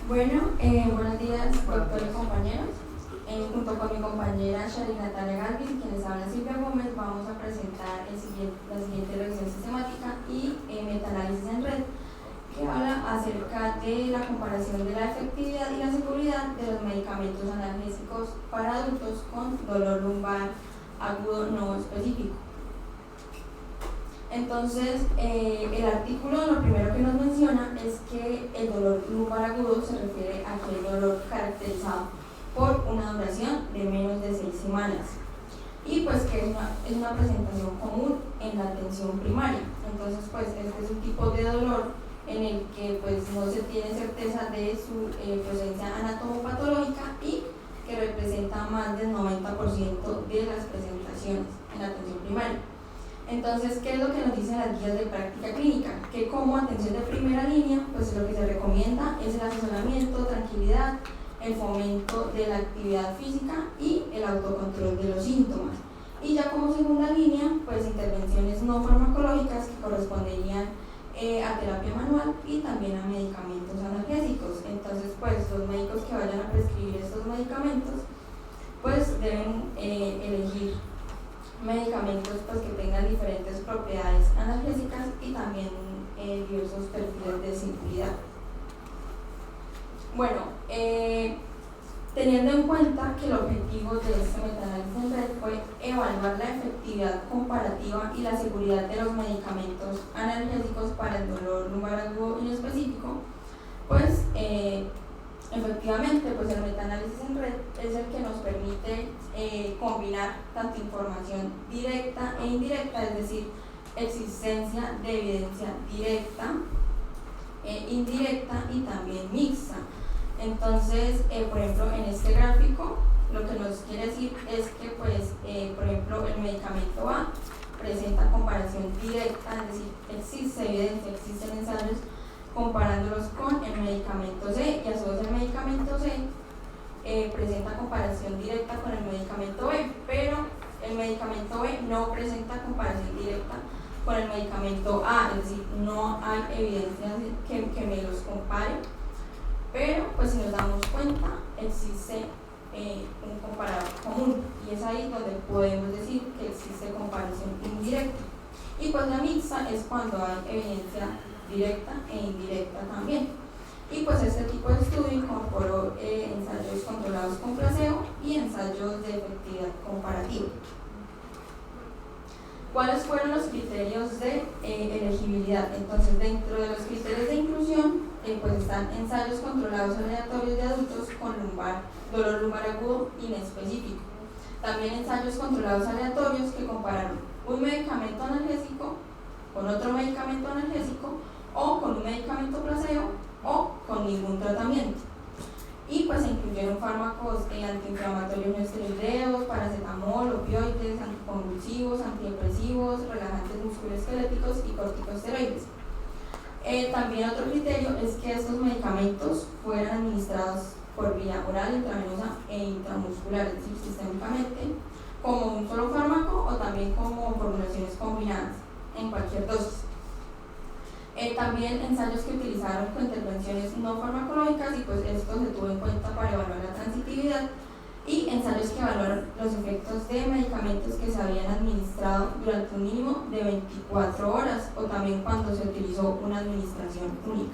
Buenos días, doctor y compañeros. Junto con mi compañera Shari Natalia Galvin, quienes habla Silvia Gómez, vamos a presentar la siguiente revisión sistemática y metaanálisis en red, que habla acerca de la comparación de la efectividad y la seguridad de los medicamentos analgésicos para adultos con dolor lumbar agudo no específico. Entonces, el artículo lo primero que nos menciona es que el dolor lumbar agudo se refiere a aquel dolor caracterizado por una duración de menos de 6 semanas y pues que es una presentación común en la atención primaria. Entonces, pues este es un tipo de dolor en el que pues no se tiene certeza de su presencia anatomopatológica y que representa más del 90% de las presentaciones en la atención primaria. Entonces, ¿qué es lo que nos dicen las guías de práctica clínica? Que como atención de primera línea, pues lo que se recomienda es el asesoramiento, tranquilidad, el fomento de la actividad física y el autocontrol de los síntomas. Y ya como segunda línea, pues intervenciones no farmacológicas que corresponderían a terapia manual y también a medicamentos analgésicos. Entonces, pues los médicos que vayan a prescribir estos medicamentos, pues deben elegir medicamentos pues, que tengan diferentes propiedades analgésicas y también diversos perfiles de seguridad. Bueno, teniendo en cuenta que el objetivo de este metaanálisis en red fue evaluar la efectividad comparativa y la seguridad de los medicamentos analgésicos para el dolor lumbar agudo inespecífico, pues efectivamente, pues el metaanálisis en red es el que nos permite combinar tanto información directa e indirecta, es decir, existencia de evidencia directa, indirecta y también mixta. Entonces, por ejemplo, en este gráfico, lo que nos quiere decir es que, pues, por ejemplo, el medicamento A presenta comparación directa, es decir, existe evidencia, existen ensayos comparándolos con el medicamento C, y a su vez el medicamento C presenta comparación directa con el medicamento B, pero el medicamento B no presenta comparación directa con el medicamento A, es decir, no hay evidencia que me los compare, pero pues si nos damos cuenta existe un comparador común, y es ahí donde podemos decir que existe comparación indirecta. Y pues la mixta es cuando hay evidencia directa e indirecta también. Y pues este tipo de estudio incorporó ensayos controlados con placebo y ensayos de efectividad comparativa. ¿Cuáles fueron los criterios de elegibilidad? Entonces, dentro de los criterios de inclusión, pues están ensayos controlados aleatorios de adultos con dolor lumbar agudo inespecífico. También ensayos controlados aleatorios que compararon un medicamento analgésico con otro medicamento analgésico o con un medicamento placebo o con ningún tratamiento. Y pues se incluyeron fármacos antiinflamatorios no esteroideos, paracetamol, opioides, anticonvulsivos, antidepresivos, relajantes musculoesqueléticos y corticosteroides. También otro criterio es que estos medicamentos fueran administrados por vía oral, intravenosa e intramuscular, es decir, sistémicamente, como un solo fármaco o también como formulaciones combinadas en cualquier dosis. También ensayos que utilizaron con intervenciones no farmacológicas, y pues esto se tuvo en cuenta para evaluar la transitividad, y ensayos que evaluaron los efectos de medicamentos que se habían administrado durante un mínimo de 24 horas o también cuando se utilizó una administración única.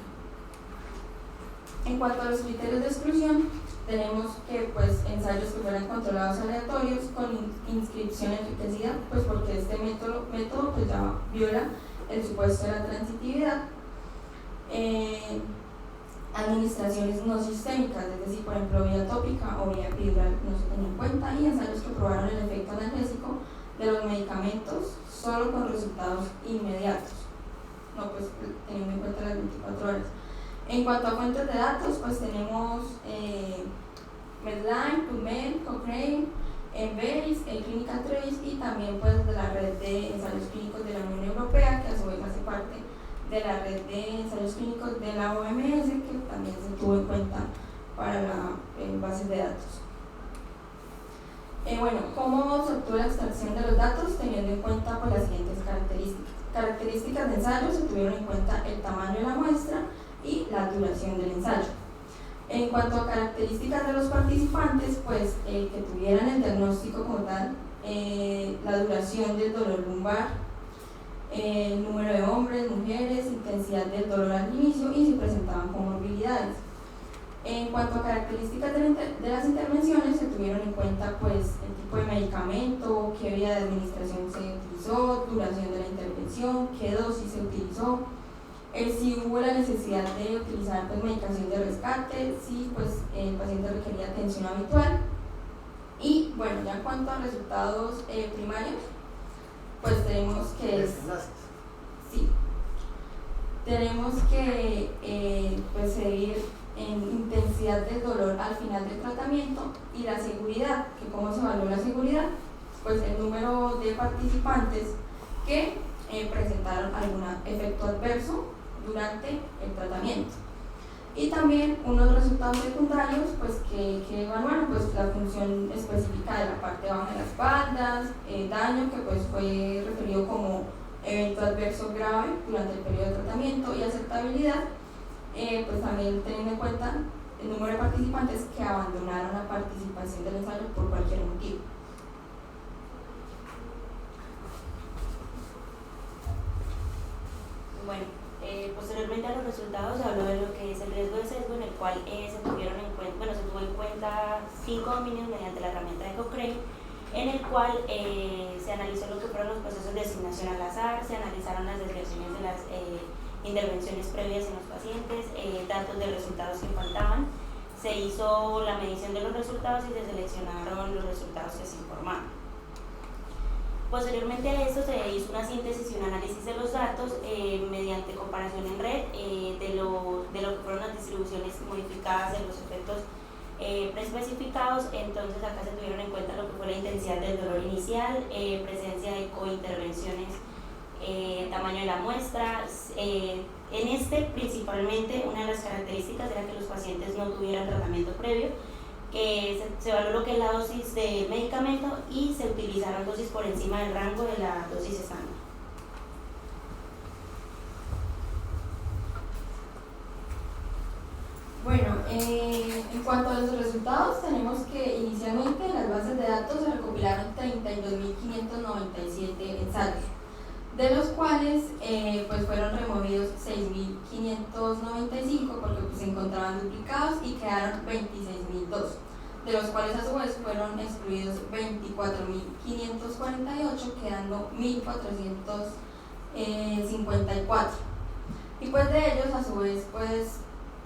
En cuanto a los criterios de exclusión, tenemos que pues ensayos que fueran controlados aleatorios con inscripción enriquecida, pues porque este método pues ya viola el supuesto de la transitividad. Administraciones no sistémicas, es decir, por ejemplo, vía tópica o vía epidural, no se tenían en cuenta, y ensayos que probaron el efecto analgésico de los medicamentos solo con resultados inmediatos, no pues teniendo en cuenta las 24 horas. En cuanto a fuentes de datos, pues tenemos Medline, PubMed, Cochrane, Embase, Clinical Trials, y también pues de la red de ensayos clínicos de la Unión Europea, que a su vez hace parte de la red de ensayos clínicos de la OMS, que también se tuvo en cuenta para la base de datos. Bueno, ¿cómo se obtuvo la extracción de los datos? Teniendo en cuenta pues, las siguientes características. Características de ensayo: se tuvieron en cuenta el tamaño de la muestra y la duración del ensayo. En cuanto a características de los participantes, pues que tuvieran el diagnóstico como tal, la duración del dolor lumbar, el número de hombres, mujeres, intensidad del dolor al inicio y si presentaban comorbilidades. En cuanto a características de las intervenciones, se tuvieron en cuenta pues, el tipo de medicamento, qué vía de administración se utilizó, duración de la intervención, qué dosis se utilizó, si hubo la necesidad de utilizar pues, medicación de rescate, si pues, el paciente requería atención habitual. Y bueno, ya en cuanto a resultados primarios, pues tenemos que tenemos que pues, seguir en intensidad del dolor al final del tratamiento y la seguridad, que cómo se evaluó la seguridad, pues el número de participantes que presentaron algún efecto adverso durante el tratamiento. Y también unos resultados secundarios pues, que evaluaron pues, la función específica de la parte baja de la espalda, daño que pues, fue referido como evento adverso grave durante el periodo de tratamiento y aceptabilidad, pues también teniendo en cuenta el número de participantes que abandonaron la participación del ensayo por cualquier motivo. Bueno, posteriormente a los resultados se habló de lo que es el riesgo de sesgo, en el cual se tuvo en cuenta 5 dominios mediante la herramienta de Cochrane, en el cual se analizó lo que fueron los procesos de asignación al azar, se analizaron las desviaciones de las intervenciones previas en los pacientes, datos de resultados que faltaban, se hizo la medición de los resultados y se seleccionaron los resultados que se informaron. Posteriormente a esto se hizo una síntesis y un análisis de los datos mediante comparación en red de lo que fueron las distribuciones modificadas de los efectos preespecificados. Entonces acá se tuvieron en cuenta lo que fue la intensidad del dolor inicial, presencia de cointervenciones, tamaño de la muestra. En este principalmente una de las características era que los pacientes no tuvieran tratamiento previo, que se evaluó lo que es la dosis de medicamento y se utilizaron dosis por encima del rango de la dosis estándar. Bueno, en cuanto a los resultados, tenemos que inicialmente en las bases de datos se recopilaron 32.597 ensayos, de los cuales pues fueron removidos 6.595 porque pues, se encontraban duplicados y quedaron 26.002, de los cuales a su vez fueron excluidos 24.548, quedando 1.454. Y pues de ellos a su vez pues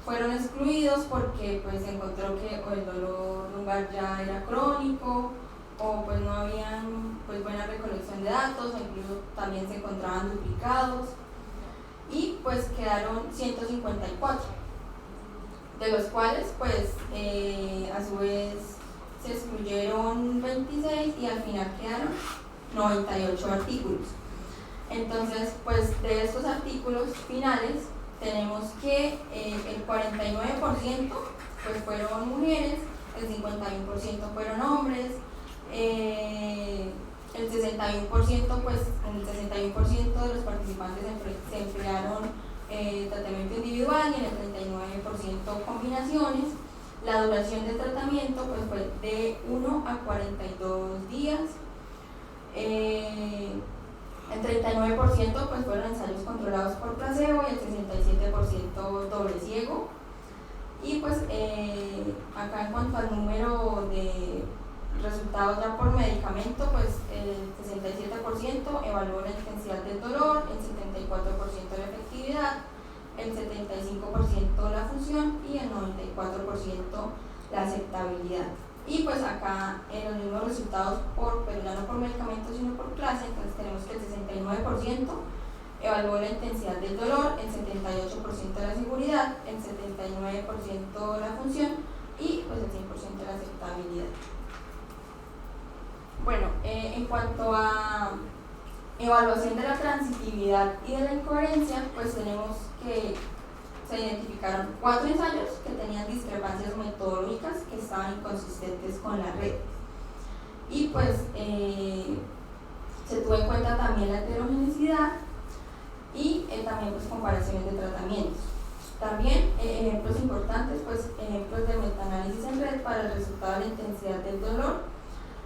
fueron excluidos porque pues se encontró que o el dolor lumbar ya era crónico o pues no habían pues buena recolección de datos, o incluso también se encontraban duplicados y pues quedaron 154, de los cuales pues a su vez se excluyeron 26 y al final quedaron 98 artículos. Entonces pues de estos artículos finales tenemos que el 49% pues fueron mujeres, el 51% fueron hombres, el 61% pues en el 61% de los participantes se emplearon tratamiento individual y en el 39% combinaciones. La duración del tratamiento pues fue de 1 a 42 días. El 39% pues fueron ensayos controlados por placebo y el 67% doble ciego. Y pues acá en cuanto al número de resultados ya por medicamento, pues el 67% evaluó la intensidad del dolor, el 74% la efectividad, el 75% la función y el 94% la aceptabilidad. Y pues acá los mismos resultados, pero ya no por medicamento sino por clase, entonces tenemos que el 69% evaluó la intensidad del dolor, el 78% la seguridad, el 79% la función y pues el 100% la aceptabilidad. Bueno, en cuanto a evaluación de la transitividad y de la incoherencia, pues tenemos que se identificaron 4 ensayos que tenían discrepancias metodológicas que estaban inconsistentes con la red. Y pues se tuvo en cuenta también la heterogeneidad y también pues comparaciones de tratamientos. También ejemplos importantes, pues ejemplos de metaanálisis en red para el resultado de la intensidad del dolor,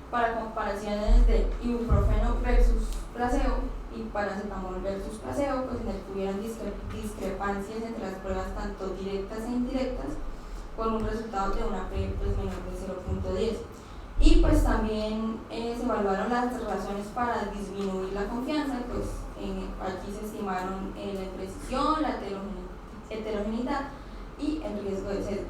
para comparaciones de ibuprofeno versus placebo y paracetamol versus placebo, pues en el que tuvieron discrepancias entre las pruebas tanto directas e indirectas, con un resultado de una P pues menor de 0.10. Y pues también se evaluaron las razones para disminuir la confianza, pues aquí se estimaron la imprecisión, la heterogeneidad y el riesgo de sesgo.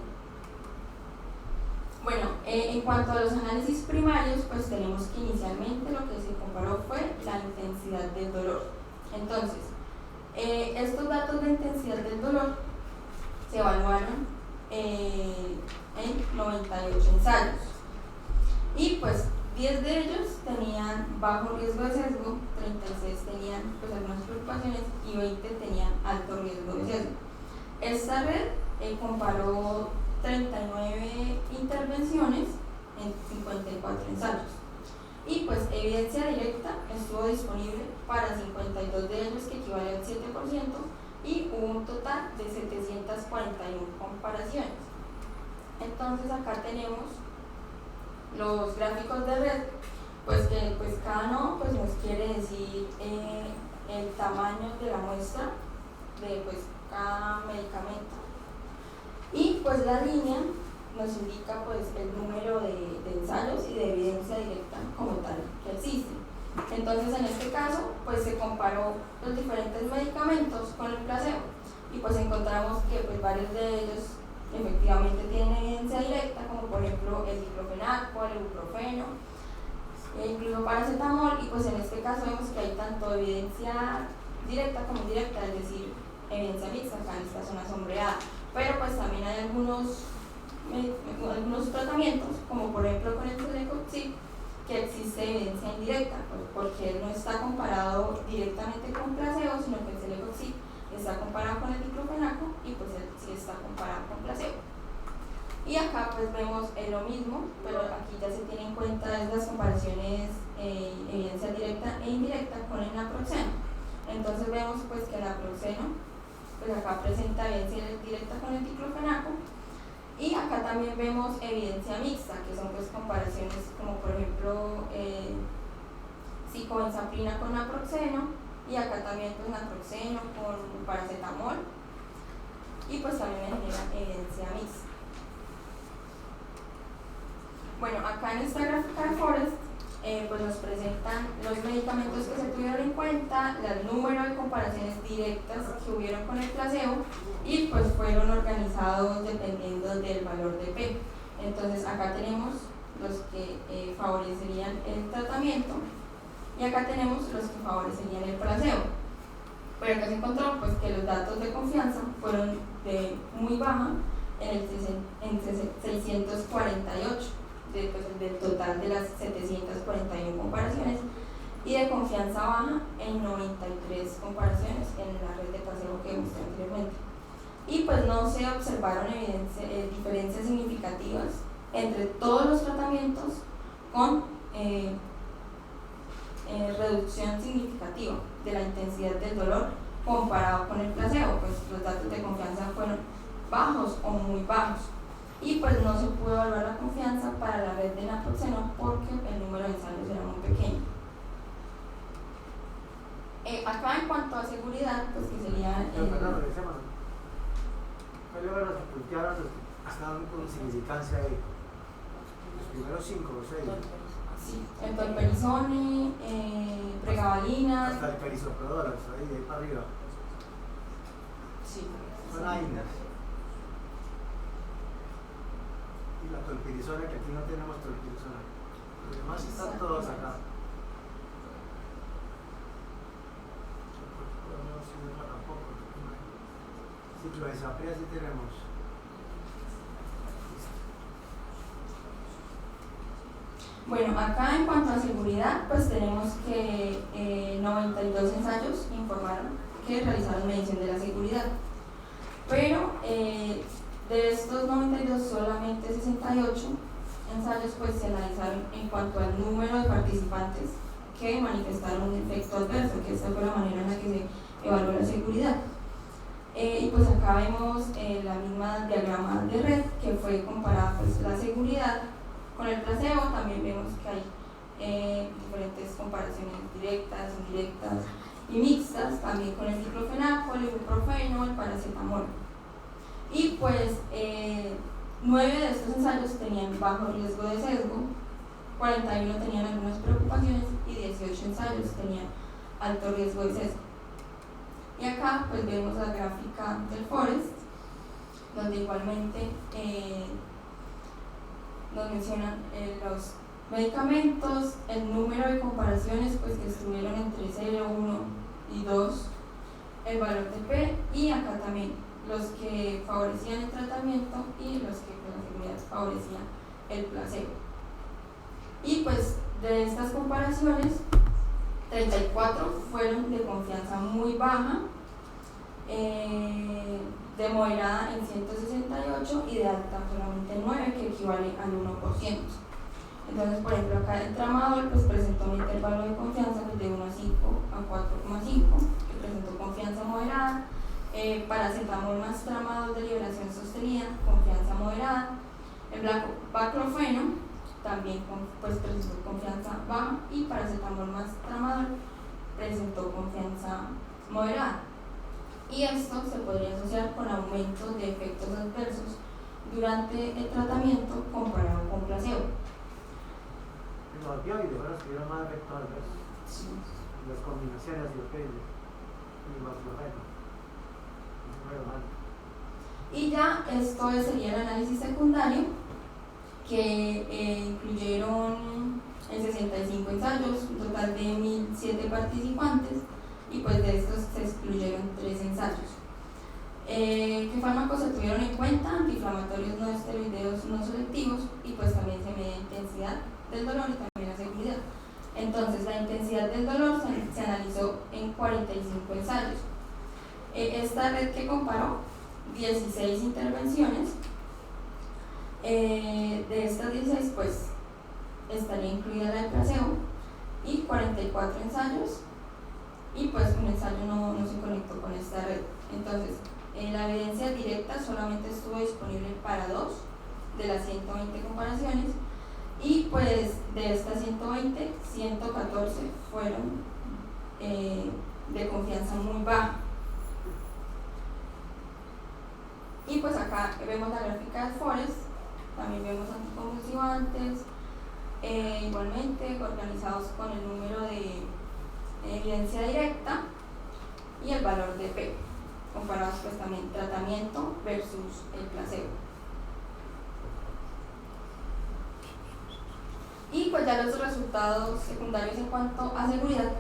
Bueno, en cuanto a los análisis primarios, pues tenemos que inicialmente lo que se comparó fue la intensidad del dolor. Entonces, estos datos de intensidad del dolor se evaluaron en 98 ensayos. Y pues 10 de ellos tenían bajo riesgo de sesgo, 36 tenían pues algunas preocupaciones y 20 tenían alto riesgo de sesgo. Esta red comparó 39 intervenciones en 54 ensayos. Y pues evidencia directa estuvo disponible para 52 de ellos, que equivale al 7%, y hubo un total de 741 comparaciones. Entonces acá tenemos los gráficos de red, pues que pues cada nodo pues nos quiere decir el tamaño de la muestra de pues cada medicamento, y pues la línea nos indica pues el número de ensayos y de evidencia directa como tal que existe. Entonces en este caso pues se comparó los diferentes medicamentos con el placebo y pues encontramos que pues varios de ellos efectivamente tienen evidencia directa, como por ejemplo el diclofenaco, el ibuprofeno, e incluso paracetamol, y pues en este caso vemos que hay tanto evidencia directa como indirecta, es decir, evidencia mixta acá en esta zona sombreada. Pero pues también hay algunos tratamientos, como por ejemplo con el celecoxib, que existe evidencia indirecta, pues porque no está comparado directamente con placebo, sino que el celecoxib está comparado con el diclofenaco y pues él sí está comparado con placebo. Y acá pues vemos lo mismo, pero aquí ya se tienen en cuenta las comparaciones evidencia directa e indirecta con el naproxeno. Entonces vemos pues que el naproxeno pues acá presenta evidencia directa con el diclofenaco, y acá también vemos evidencia mixta, que son pues comparaciones como por ejemplo cicobenzaprina con naproxeno, y acá también pues naproxeno con paracetamol, y pues también genera evidencia mixta. Bueno, acá en esta gráfica de Forest pues nos presentan los medicamentos que se tuvieron en cuenta, el número de comparaciones directas que hubieron con el placebo, y pues fueron organizados dependiendo del valor de P. Entonces acá tenemos los que favorecerían el tratamiento, y acá tenemos los que favorecerían el placebo. Pero acá se encontró pues que los datos de confianza fueron de muy baja entre 648 del total de las 741 comparaciones, y de confianza baja en 93 comparaciones en la red de placebo que mostré anteriormente. Y pues no se observaron diferencias significativas entre todos los tratamientos con reducción significativa de la intensidad del dolor comparado con el placebo, pues los datos de confianza fueron bajos o muy bajos. Y pues no se pudo evaluar la confianza para la red de naproxeno porque el número de ensayos era muy pequeño. Acá en cuanto a seguridad, pues que sería... Están con significancia ahí. Los primeros 5 o 6. Sí, el tolperizone, pregabalina. Hasta el perisoprodol, hasta ahí para arriba. Sí. Son AINAS. Y la tolpirizona, que aquí no tenemos tolpirizona. Los demás están todos acá. Sí, cloezaprea sí tenemos. Bueno, acá en cuanto a seguridad, pues tenemos que 92 ensayos informaron que realizaron medición de la seguridad. Pero de estos 92, solamente 68 ensayos pues se analizaron en cuanto al número de participantes que manifestaron un efecto adverso, que esta fue la manera en la que se evaluó la seguridad. Y pues acá vemos la misma diagrama de red que fue comparada pues la seguridad con el placebo. También vemos que hay diferentes comparaciones directas, indirectas y mixtas, también con el diclofenaco, el ibuprofeno, el paracetamol. Y pues 9 de estos ensayos tenían bajo riesgo de sesgo, 41 tenían algunas preocupaciones y 18 ensayos tenían alto riesgo de sesgo. Y acá pues vemos la gráfica del Forest, donde igualmente nos mencionan los medicamentos, el número de comparaciones pues que estuvieron entre 0, 1 y 2, el valor de P, y acá también los que favorecían el tratamiento y los que con la seguridad favorecían el placebo. Y pues de estas comparaciones, 34 fueron de confianza muy baja, de moderada en 168 y de alta solamente 9, que equivale al 1%. Entonces, por ejemplo, acá el tramadol pues presentó un intervalo de confianza pues, de 1,5 a 4,5, que presentó confianza moderada. Paracetamol más tramadol de liberación sostenida, confianza moderada. El baclofeno también pues, presentó confianza baja, y paracetamol más tramadol presentó confianza moderada. Y esto se podría asociar con aumento de efectos adversos durante el tratamiento comparado con placebo. Los opioides fueron los que tuvieron más efectos adversos. Sí. Las combinaciones de opioides y baclofeno. Y ya esto sería el análisis secundario, que incluyeron en 65 ensayos, un total de 1.007 participantes, y pues de estos se excluyeron 3 ensayos. ¿Qué fármacos se tuvieron en cuenta? Antiinflamatorios no esteroideos no selectivos, y pues también se mide la intensidad del dolor y también la seguridad. Entonces la intensidad del dolor se analizó en 45 ensayos. Esta red que comparó 16 intervenciones, de estas 16 pues estaría incluida la de placebo, y 44 ensayos, y pues un ensayo no se conectó con esta red. Entonces la evidencia directa solamente estuvo disponible para 2 de las 120 comparaciones, y pues de estas 120, 114 fueron de confianza muy baja. Y pues acá vemos la gráfica de Forest, también vemos anticonvulsivantes, igualmente organizados con el número de evidencia directa y el valor de P, comparados pues también tratamiento versus el placebo. Y pues ya los resultados secundarios en cuanto a seguridad,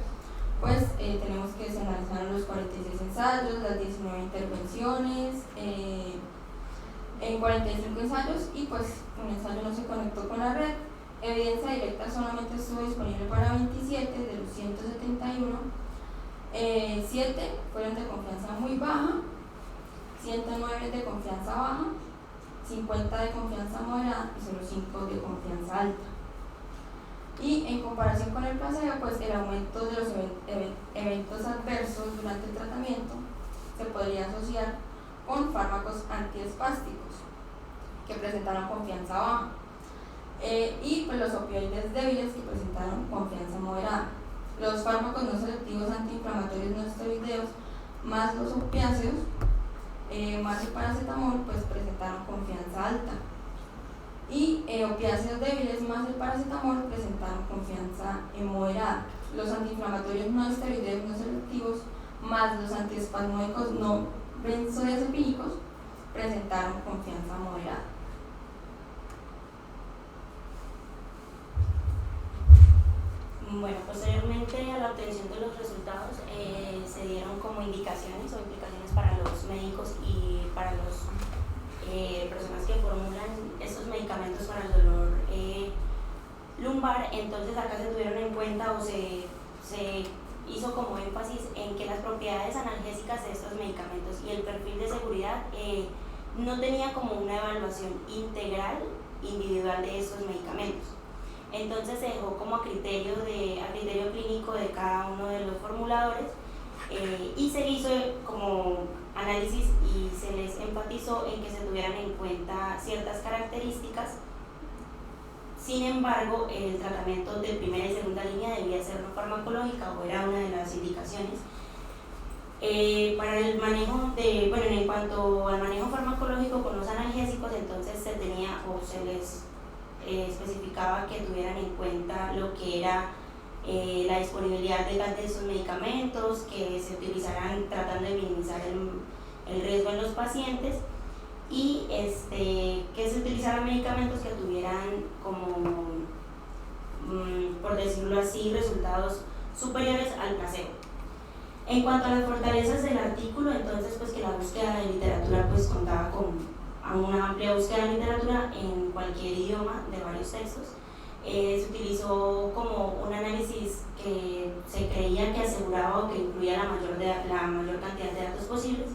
pues tenemos que se analizaron los 46 ensayos, las 19 intervenciones, en 45 ensayos, y pues un ensayo no se conectó con la red. Evidencia directa solamente estuvo disponible para 27 de los 171, 7 fueron de confianza muy baja, 109 de confianza baja, 50 de confianza moderada y solo 5 de confianza alta. Y en comparación con el placebo, pues el aumento de los eventos adversos durante el tratamiento se podría asociar con fármacos antiespásticos que presentaron confianza baja, y pues los opioides débiles que presentaron confianza moderada. Los fármacos no selectivos antiinflamatorios no esteroideos más los opiáceos más el paracetamol pues presentaron confianza alta, y opiáceos débiles más el paracetamol presentaron confianza moderada. Los antiinflamatorios no esteroideos no selectivos más los antiespasmódicos no benzodiazepínicos presentaron confianza moderada. Bueno, posteriormente a la obtención de los resultados se dieron como indicaciones o implicaciones para los médicos y para las personas que formulan estos medicamentos para el dolor lumbar. Entonces acá se tuvieron en cuenta o se hizo como énfasis en que las propiedades analgésicas de estos medicamentos y el perfil de seguridad no tenía como una evaluación integral individual de estos medicamentos. Entonces se dejó como a criterio clínico de cada uno de los formuladores, y se hizo como análisis y se les enfatizó en que se tuvieran en cuenta ciertas características. Sin embargo, el tratamiento de primera y segunda línea debía ser no farmacológica o era una de las indicaciones. Para el manejo en cuanto al manejo farmacológico con los analgésicos, entonces se tenía o se les especificaba que tuvieran en cuenta lo que era la disponibilidad de esos medicamentos, que se utilizaran tratando de minimizar el riesgo en los pacientes y que se utilizaran medicamentos que tuvieran como, por decirlo así, resultados superiores al placebo. En cuanto a las fortalezas del artículo, entonces pues que la búsqueda de literatura pues contaba con una amplia búsqueda de literatura en cualquier idioma de varios textos. Se utilizó como un análisis que se creía que aseguraba o que incluía la mayor cantidad de datos posibles.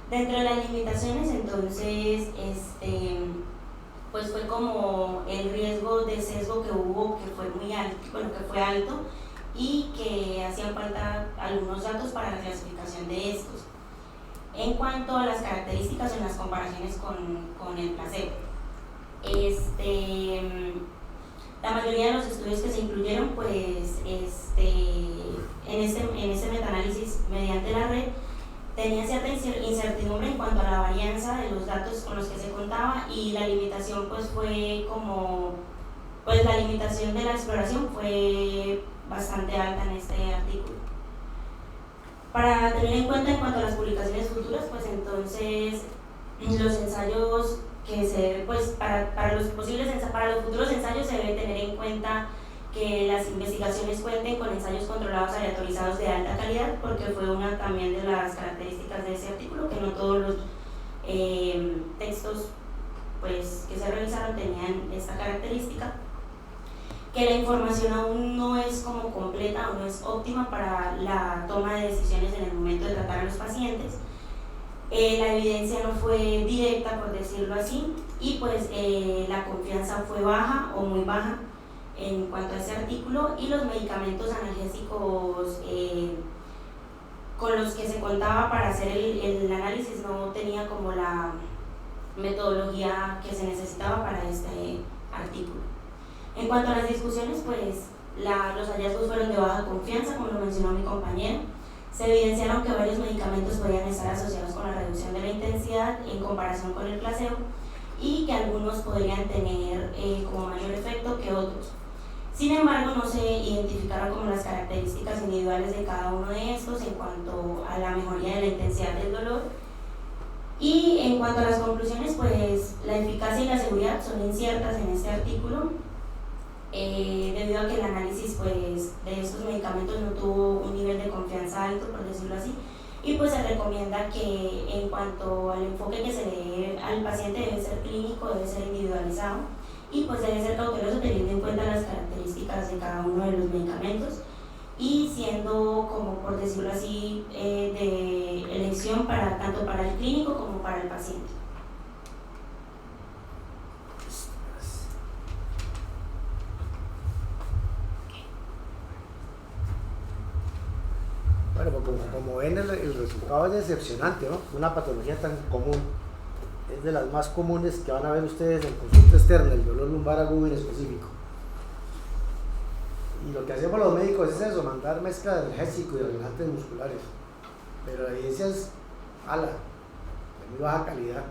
Dentro de las limitaciones, entonces, pues fue como el riesgo de sesgo que hubo, que fue muy alto, que fue alto, y que hacían falta algunos datos para la clasificación de estos. En cuanto a las características en las comparaciones con el placebo, la mayoría de los estudios que se incluyeron, pues, en este metaanálisis mediante la red, tenían cierta incertidumbre en cuanto a la varianza de los datos con los que se contaba, y la limitación pues fue como, pues la limitación de la exploración fue bastante alta en este artículo. Para tener en cuanto a las publicaciones futuras, pues entonces los ensayos para los futuros ensayos se debe tener en cuenta que las investigaciones cuenten con ensayos controlados aleatorizados de alta calidad, porque fue una también de las características de ese artículo, que no todos los textos pues, que se realizaron tenían esta característica, que la información aún no es como completa o no es óptima para la toma de decisiones en el momento de tratar a los pacientes. La evidencia no fue directa, por decirlo así, y pues la confianza fue baja o muy baja en cuanto a ese artículo, y los medicamentos analgésicos con los que se contaba para hacer el análisis no tenía como la metodología que se necesitaba para este artículo. En cuanto a las discusiones, pues los hallazgos fueron de baja confianza, como lo mencionó mi compañero. Se evidenciaron que varios medicamentos podían estar asociados con la reducción de la intensidad en comparación con el placebo, y que algunos podrían tener como mayor efecto que otros. Sin embargo, no se identificaron como las características individuales de cada uno de estos en cuanto a la mejoría de la intensidad del dolor. Y en cuanto a las conclusiones, pues la eficacia y la seguridad son inciertas en este artículo, debido a que el análisis pues, de estos medicamentos no tuvo un nivel de confianza alto, por decirlo así, y pues se recomienda que en cuanto al enfoque que se le dé al paciente debe ser clínico, debe ser individualizado, y pues debe ser cauteloso teniendo en cuenta las características de cada uno de los medicamentos, y siendo, como por decirlo así, de elección tanto para el clínico como para el paciente. Bueno, pues como ven, el resultado es decepcionante, ¿no? Una patología tan común, es de las más comunes que van a ver ustedes en consulta externa, el dolor lumbar agudo en específico. Y lo que hacemos los médicos es eso, mandar mezcla de analgésico y relajantes musculares, pero la evidencia es de muy baja calidad.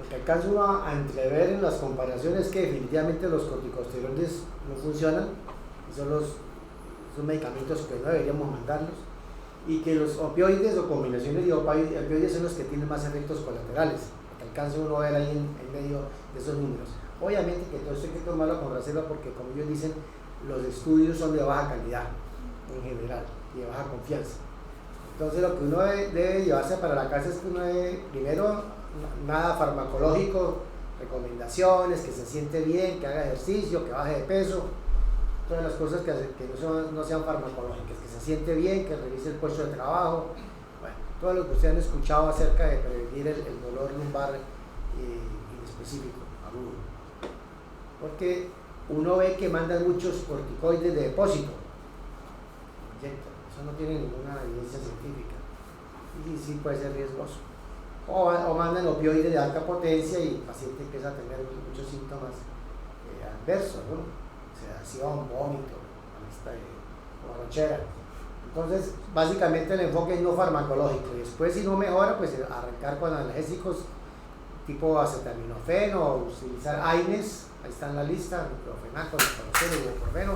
Lo que alcanza uno a entrever en las comparaciones es que definitivamente los corticosteroides no funcionan, y son son medicamentos que no deberíamos mandarlos, y que los opioides o combinaciones de opioides son los que tienen más efectos colaterales, que alcanza uno a ver ahí en medio de esos números. Obviamente que todo esto hay que tomarlo con reserva, porque como ellos dicen, los estudios son de baja calidad en general y de baja confianza. Entonces lo que uno debe llevarse para la casa es que uno debe, primero, nada farmacológico, recomendaciones, que se siente bien, que haga ejercicio, que baje de peso, todas las cosas que no sean farmacológicas, que se siente bien, que revise el puesto de trabajo, bueno, todo lo que ustedes han escuchado acerca de prevenir el dolor lumbar inespecífico, agudo. Porque uno ve que mandan muchos corticoides de depósito, eso no tiene ninguna evidencia científica. y sí puede ser riesgoso. O mandan opioides de alta potencia y el paciente empieza a tener muchos síntomas adversos, ¿no? Sedación, vómito, borrachera. Entonces, básicamente el enfoque es no farmacológico y después, si no mejora, pues arrancar con analgésicos tipo acetaminofén o utilizar AINES, ahí está en la lista, diclofenaco, naproxeno, ibuprofeno,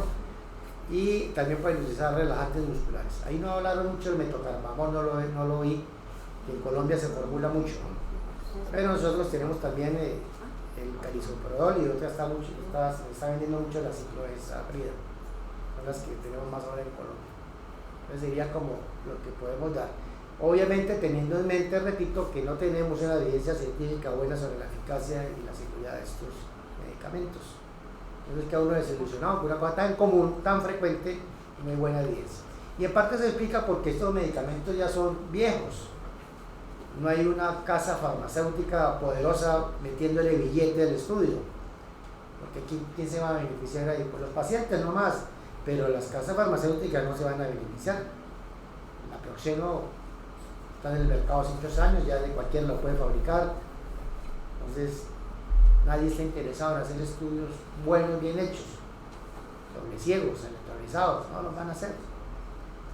y también pueden utilizar relajantes musculares. Ahí no hablaron mucho del metocarbamol, no lo vi, que en Colombia se formula mucho, pero nosotros tenemos también el carisoprodol y otra está vendiendo mucho la ciclohesaprida, son las que tenemos más ahora en Colombia. Entonces sería como lo que podemos dar. Obviamente teniendo en mente, repito, que no tenemos una evidencia científica buena sobre la eficacia y la seguridad de estos medicamentos. Entonces queda uno desilusionado con una cosa tan común, tan frecuente y no hay buena evidencia. Y en parte se explica porque estos medicamentos ya son viejos. No hay una casa farmacéutica poderosa metiéndole billete al estudio. Porque ¿quién se va a beneficiar ahí? Pues los pacientes nomás, pero las casas farmacéuticas no se van a beneficiar. Naproxeno está en el mercado hace muchos años, ya de cualquiera lo puede fabricar. Entonces, nadie está interesado en hacer estudios buenos, bien hechos, sobre ciegos, electronizados, no los van a hacer.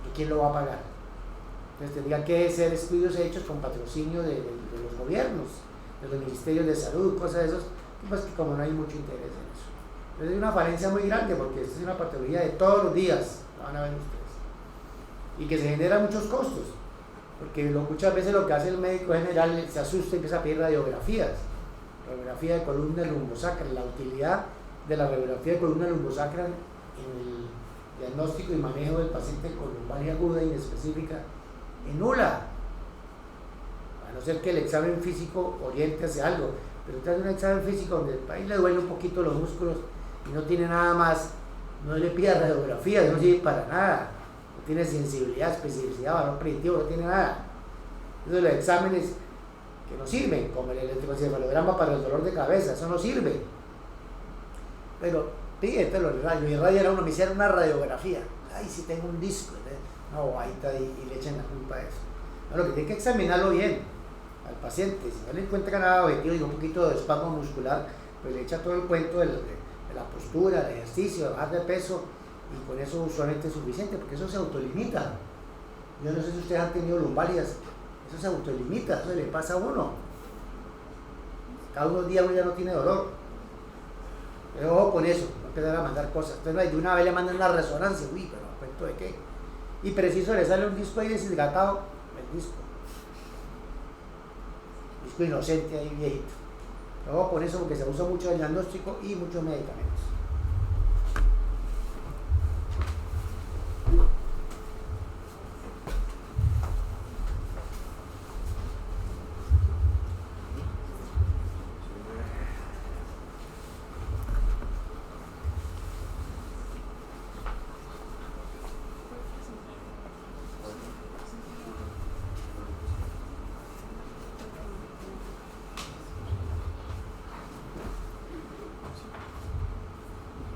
¿Y quién lo va a pagar? Entonces tendría que ser estudios hechos con patrocinio de los gobiernos, de los ministerios de salud, cosas de esos, pues que como no hay mucho interés en eso. Entonces hay una falencia muy grande porque esta es una patología de todos los días, lo van a ver ustedes, y que se genera muchos costos, porque muchas veces lo que hace el médico general se asusta y empieza a pedir radiografía de columna lumbosacral. La utilidad de la radiografía de columna lumbosacral en el diagnóstico y manejo del paciente con lumbalgia aguda e inespecífica es nula, a no ser que el examen físico oriente hacia algo, pero tras un examen físico donde ahí le duele un poquito los músculos y no tiene nada más, no le pida radiografía, no sirve para nada, no tiene sensibilidad, especificidad, valor predictivo, no tiene nada. Entonces los exámenes que no sirven, como el electroencefalograma para el dolor de cabeza, eso no sirve. Pero pídete los rayos, y raya uno me hiciera una radiografía, ay, si tengo un disco, no, ahí está, y le echan la culpa a eso. No, lo que tiene que examinarlo bien al paciente, si no le encuentra nada objetivo y un poquito de espasmo muscular, pues le echa todo el cuento de la postura, el ejercicio, bajar de peso, y con eso usualmente es suficiente, porque eso se autolimita. Yo no sé si ustedes han tenido lumbalias, eso se autolimita, eso le pasa a uno. Cada unos días uno ya no tiene dolor. Pero ojo con eso, no empezar a mandar cosas. Entonces de una vez le mandan una resonancia, uy, pero ¿a cuento de qué? Y preciso le sale un disco ahí deshidratado, el disco inocente ahí viejito. Pero ojo con eso porque se usa mucho el diagnóstico y muchos medicamentos.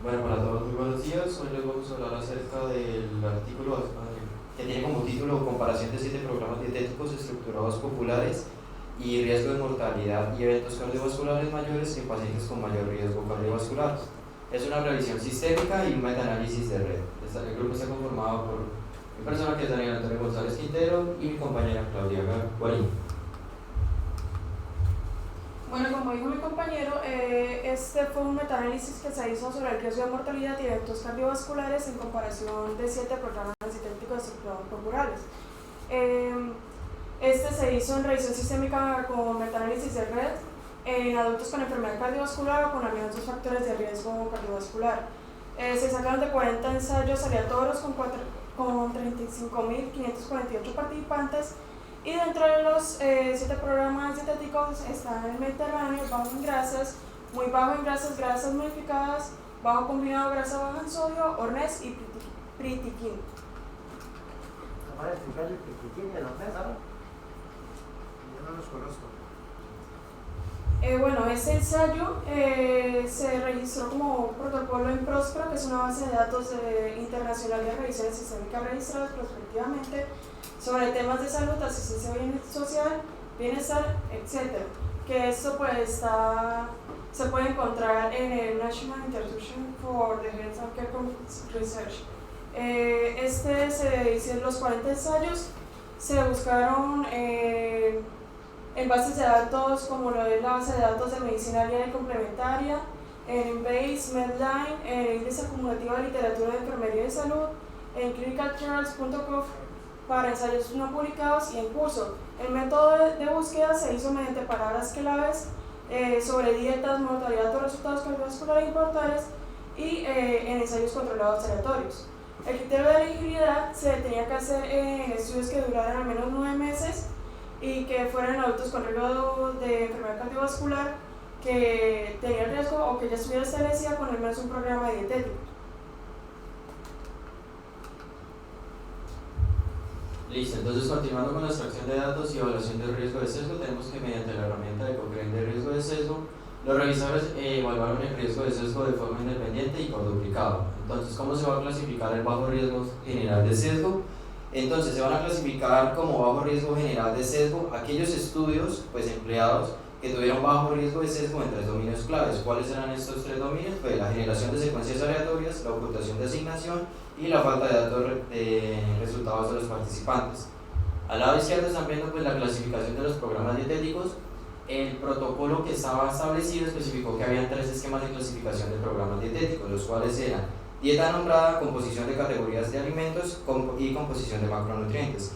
Bueno, para todos, muy buenos días. Hoy les vamos a hablar acerca del artículo que tiene como título Comparación de 7 programas dietéticos estructurados populares y riesgo de mortalidad y eventos cardiovasculares mayores en pacientes con mayor riesgo cardiovascular. Es una revisión sistémica y un metaanálisis de red. El grupo está conformado por mi persona, que es Daniel Antonio González Quintero, y mi compañera Claudia Guarín. Bueno, como dijo mi compañero, este fue un metaanálisis que se hizo sobre el riesgo de mortalidad y eventos cardiovasculares en comparación de 7 programas dietéticos estructurados populares. Este se hizo en revisión sistémica con metaanálisis de red en adultos con enfermedad cardiovascular o con algunos factores de riesgo cardiovascular. Se sacaron de 40 ensayos aleatorios con 35.548 participantes. Y dentro de los 7 programas dietéticos está el Mediterráneo, bajo en grasas, muy bajo en grasas, grasas modificadas, bajo combinado, grasa baja en sodio, Ornés y Pritikin. ¿Para explicar el Pritikin y el Ornés ahora? Yo no los conozco. Bueno, este ensayo se registró como protocolo en Próspero, que es una base de datos internacional de revisiones sistémicas registradas prospectivamente sobre temas de salud, asistencia social, bienestar, etc. Que esto pues se puede encontrar en el National Institution for the Health and Care Research. Se hicieron los 40 ensayos, se buscaron en bases de datos como lo es la base de datos de medicina aliada y complementaria, en Embase, Medline, en el índice acumulativo de literatura de enfermería y salud, en clinicaltrials.gov para ensayos no publicados y en curso. El método de búsqueda se hizo mediante palabras claves sobre dietas, mortalidad o resultados cardiovasculares importantes y en ensayos controlados aleatorios. El criterio de elegibilidad se tenía que hacer en estudios que duraran al menos 9 meses y que fueran adultos con riesgo de enfermedad cardiovascular que tenían riesgo o que ya estuviera establecida con al menos un programa dietético. Listo, entonces continuando con la extracción de datos y evaluación del riesgo de sesgo, tenemos que mediante la herramienta de Cochrane de riesgo de sesgo, los revisores evaluaron el riesgo de sesgo de forma independiente y por duplicado. Entonces, ¿cómo se va a clasificar el bajo riesgo general de sesgo? Entonces, se van a clasificar como bajo riesgo general de sesgo aquellos estudios pues empleados que tuvieron bajo riesgo de sesgo en 3 dominios claves. ¿Cuáles eran estos 3 dominios? Pues la generación de secuencias aleatorias, la ocultación de asignación y la falta de datos de resultados de los participantes. Al lado izquierdo están viendo pues la clasificación de los programas dietéticos. El protocolo que estaba establecido especificó que habían 3 esquemas de clasificación de programas dietéticos, los cuales eran dieta nombrada, composición de categorías de alimentos y composición de macronutrientes.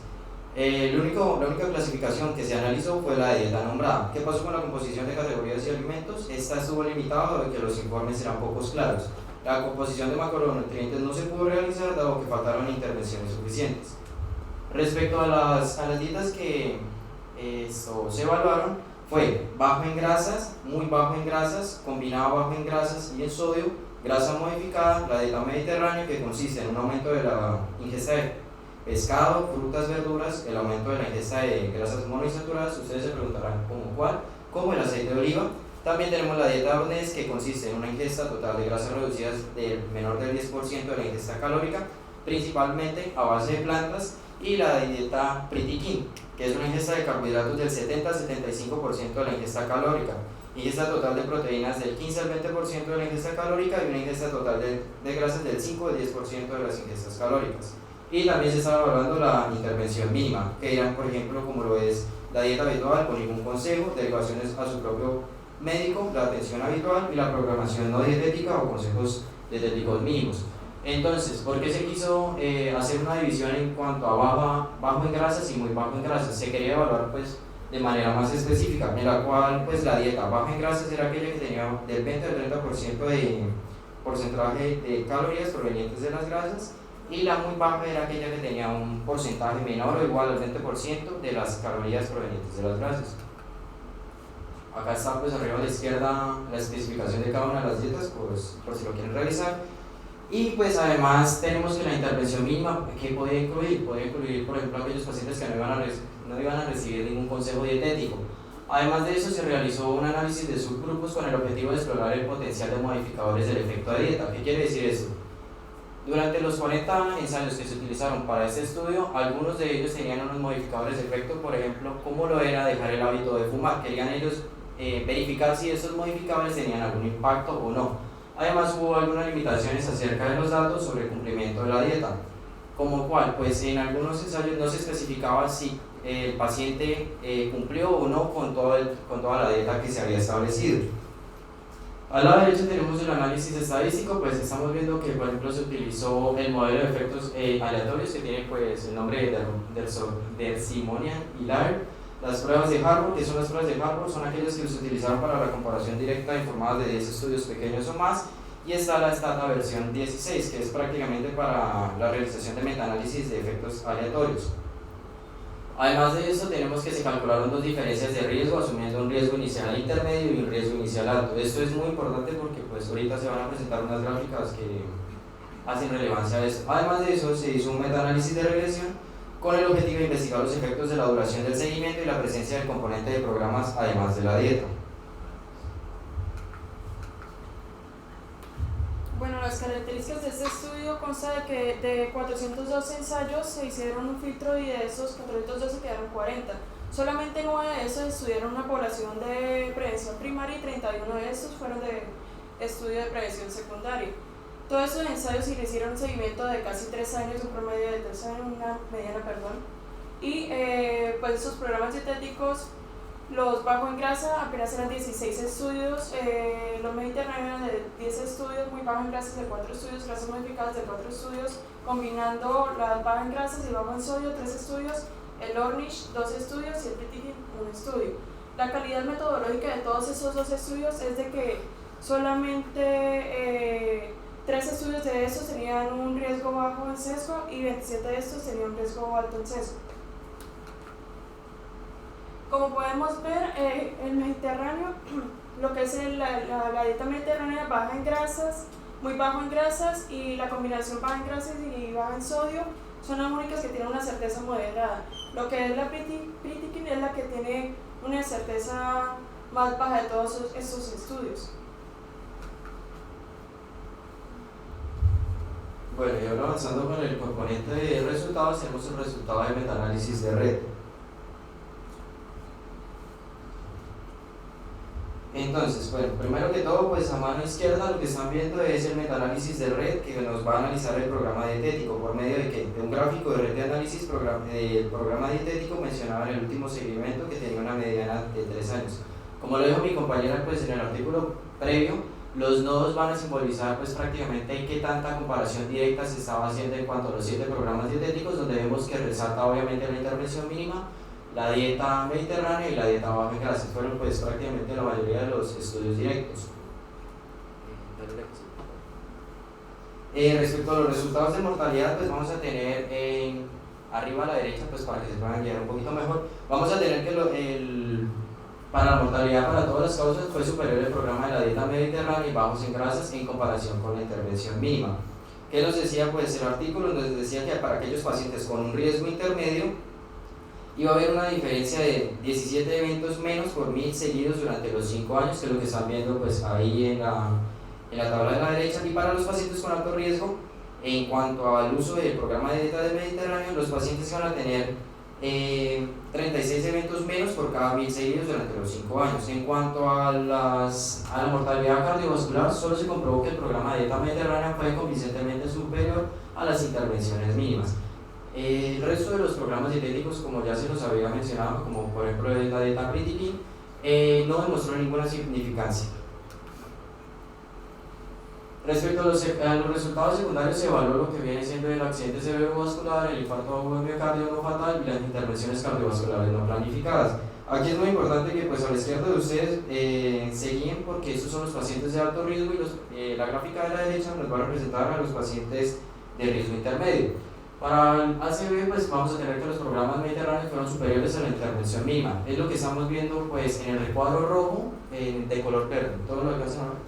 La única clasificación que se analizó fue la de dieta nombrada. ¿Qué pasó con la composición de categorías y alimentos? Esta estuvo limitada dado que los informes eran pocos claros. La composición de macronutrientes no se pudo realizar dado que faltaron intervenciones suficientes. Respecto a las dietas que se evaluaron, fue bajo en grasas, muy bajo en grasas, combinado bajo en grasas y en sodio, grasa modificada, la dieta mediterránea que consiste en un aumento de la ingesta de pescado, frutas, verduras, el aumento de la ingesta de grasas monoinsaturadas, ustedes se preguntarán ¿cómo cuál? Como el aceite de oliva. También tenemos la dieta Arnés que consiste en una ingesta total de grasas reducidas del menor del 10% de la ingesta calórica, principalmente a base de plantas, y la dieta Pritikin, que es una ingesta de carbohidratos del 70-75% de la ingesta calórica, ingesta total de proteínas del 15 al 20% de la ingesta calórica y una ingesta total de grasas del 5 al 10% de las ingestas calóricas. Y también se estaba evaluando la intervención mínima, que eran, por ejemplo, como lo es la dieta habitual con ningún consejo, derivaciones a su propio médico, la atención habitual y la programación no dietética o consejos dietéticos mínimos. Entonces, ¿por qué se quiso hacer una división en cuanto a bajo en grasas y muy bajo en grasas? Se quería evaluar pues de manera más específica, en la cual pues la dieta baja en grasas era aquella que tenía del 20 al 30% de porcentaje de calorías provenientes de las grasas, y la muy baja era aquella que tenía un porcentaje menor o igual al 20% de las calorías provenientes de las grasas. Acá está pues arriba a la izquierda la especificación de cada una de las dietas, pues, por si lo quieren revisar. Y pues además tenemos que la intervención mínima, ¿qué puede incluir? Puede incluir, por ejemplo, aquellos pacientes que no iban a recibir ningún consejo dietético. Además de eso, se realizó un análisis de subgrupos con el objetivo de explorar el potencial de modificadores del efecto de dieta. ¿Qué quiere decir esto? Durante los 40 ensayos que se utilizaron para este estudio, algunos de ellos tenían unos modificadores de efecto, por ejemplo, como lo era dejar el hábito de fumar. Querían ellos verificar si estos modificadores tenían algún impacto o no. Además, hubo algunas limitaciones acerca de los datos sobre el cumplimiento de la dieta, como cual, pues en algunos ensayos no se especificaba si el paciente cumplió o no con toda la dieta que se había establecido. Al lado derecho tenemos el análisis estadístico, pues estamos viendo que por ejemplo se utilizó el modelo de efectos aleatorios que tiene pues el nombre de Simonian y Lair. Las pruebas de Harvard, que son las pruebas de Harvard, son aquellas que se utilizaron para la comparación directa de informadas de 10 estudios pequeños o más, y está la Stata versión 16, que es prácticamente para la realización de metaanálisis de efectos aleatorios. Además de eso, tenemos que se calcularon 2 diferencias de riesgo, asumiendo un riesgo inicial intermedio y un riesgo inicial alto. Esto es muy importante porque pues ahorita se van a presentar unas gráficas que hacen relevancia a esto. Además de eso, se hizo un metaanálisis de regresión con el objetivo de investigar los efectos de la duración del seguimiento y la presencia del componente de programas además de la dieta. las características de este estudio consta de que de 412 ensayos se hicieron un filtro y de esos 412 quedaron 40. Solamente 9 de esos estudiaron una población de prevención primaria y 31 de estos fueron de estudio de prevención secundaria. Todos estos ensayos se le hicieron un seguimiento de casi 3 años, un promedio de 3 años, una mediana, perdón. Y pues estos programas dietéticos, los bajo en grasa apenas eran 16 estudios, los mediterráneos de 10 estudios, muy bajo en grasas de 4 estudios, grasas modificadas de 4 estudios, combinando las bajas en grasas y bajo en sodio 3 estudios, el Ornish 2 estudios y el Pritikin 1 estudio. La calidad metodológica de todos esos 2 estudios es de que solamente 3 estudios de estos tenían un riesgo bajo en sesgo y 27 de estos tenían un riesgo alto en sesgo. Como podemos ver, el Mediterráneo, lo que es la dieta mediterránea baja en grasas, muy bajo en grasas, y la combinación baja en grasas y baja en sodio son las únicas que tienen una certeza moderada. Lo que es la Pritikin es la que tiene una certeza más baja de todos estos estudios. Bueno, y ahora avanzando con el componente de resultados, tenemos el resultado de metaanálisis de red. Entonces, bueno, primero que todo, pues a mano izquierda lo que están viendo es el metaanálisis de red que nos va a analizar el programa dietético por medio de un gráfico de red de análisis. El programa dietético mencionaba en el último seguimiento que tenía una mediana de 3 años. Como lo dijo mi compañera pues en el artículo previo, los nodos van a simbolizar pues prácticamente qué tanta comparación directa se estaba haciendo en cuanto a los 7 programas dietéticos, donde vemos que resalta obviamente la intervención mínima, la dieta mediterránea y la dieta baja en grasas. Fueron pues prácticamente la mayoría de los estudios directos. Respecto a los resultados de mortalidad, pues vamos a tener arriba a la derecha, pues para que se puedan guiar un poquito mejor, vamos a tener que para la mortalidad para todas las causas fue superior el programa de la dieta mediterránea y bajos en grasas en comparación con la intervención mínima. ¿Qué nos decía pues el artículo? Nos decía que para aquellos pacientes con un riesgo intermedio iba a haber una diferencia de 17 eventos menos por 1000 seguidos durante los 5 años, que es lo que están viendo pues ahí en la tabla de la derecha. Y para los pacientes con alto riesgo, en cuanto al uso del programa de dieta de Mediterráneo, los pacientes van a tener 36 eventos menos por cada 1000 seguidos durante los 5 años. En cuanto a la mortalidad cardiovascular, solo se comprobó que el programa de dieta mediterránea fue convincentemente superior a las intervenciones mínimas. El resto de los programas dietéticos, como ya se los había mencionado, como por ejemplo la dieta Pritikin, no demostró ninguna significancia. Respecto a los resultados secundarios, se evaluó lo que viene siendo el accidente cerebrovascular, el infarto agudo de miocardio no fatal y las intervenciones cardiovasculares no planificadas. Aquí es muy importante que pues a la izquierda de ustedes se guíen, porque estos son los pacientes de alto riesgo y la gráfica de la derecha nos va a representar a los pacientes de riesgo intermedio. Para el ACV pues vamos a tener que los programas mediterráneos fueron superiores a la intervención mínima. Es lo que estamos viendo pues en el recuadro rojo de color verde. ¿Todo lo que hacen ahora?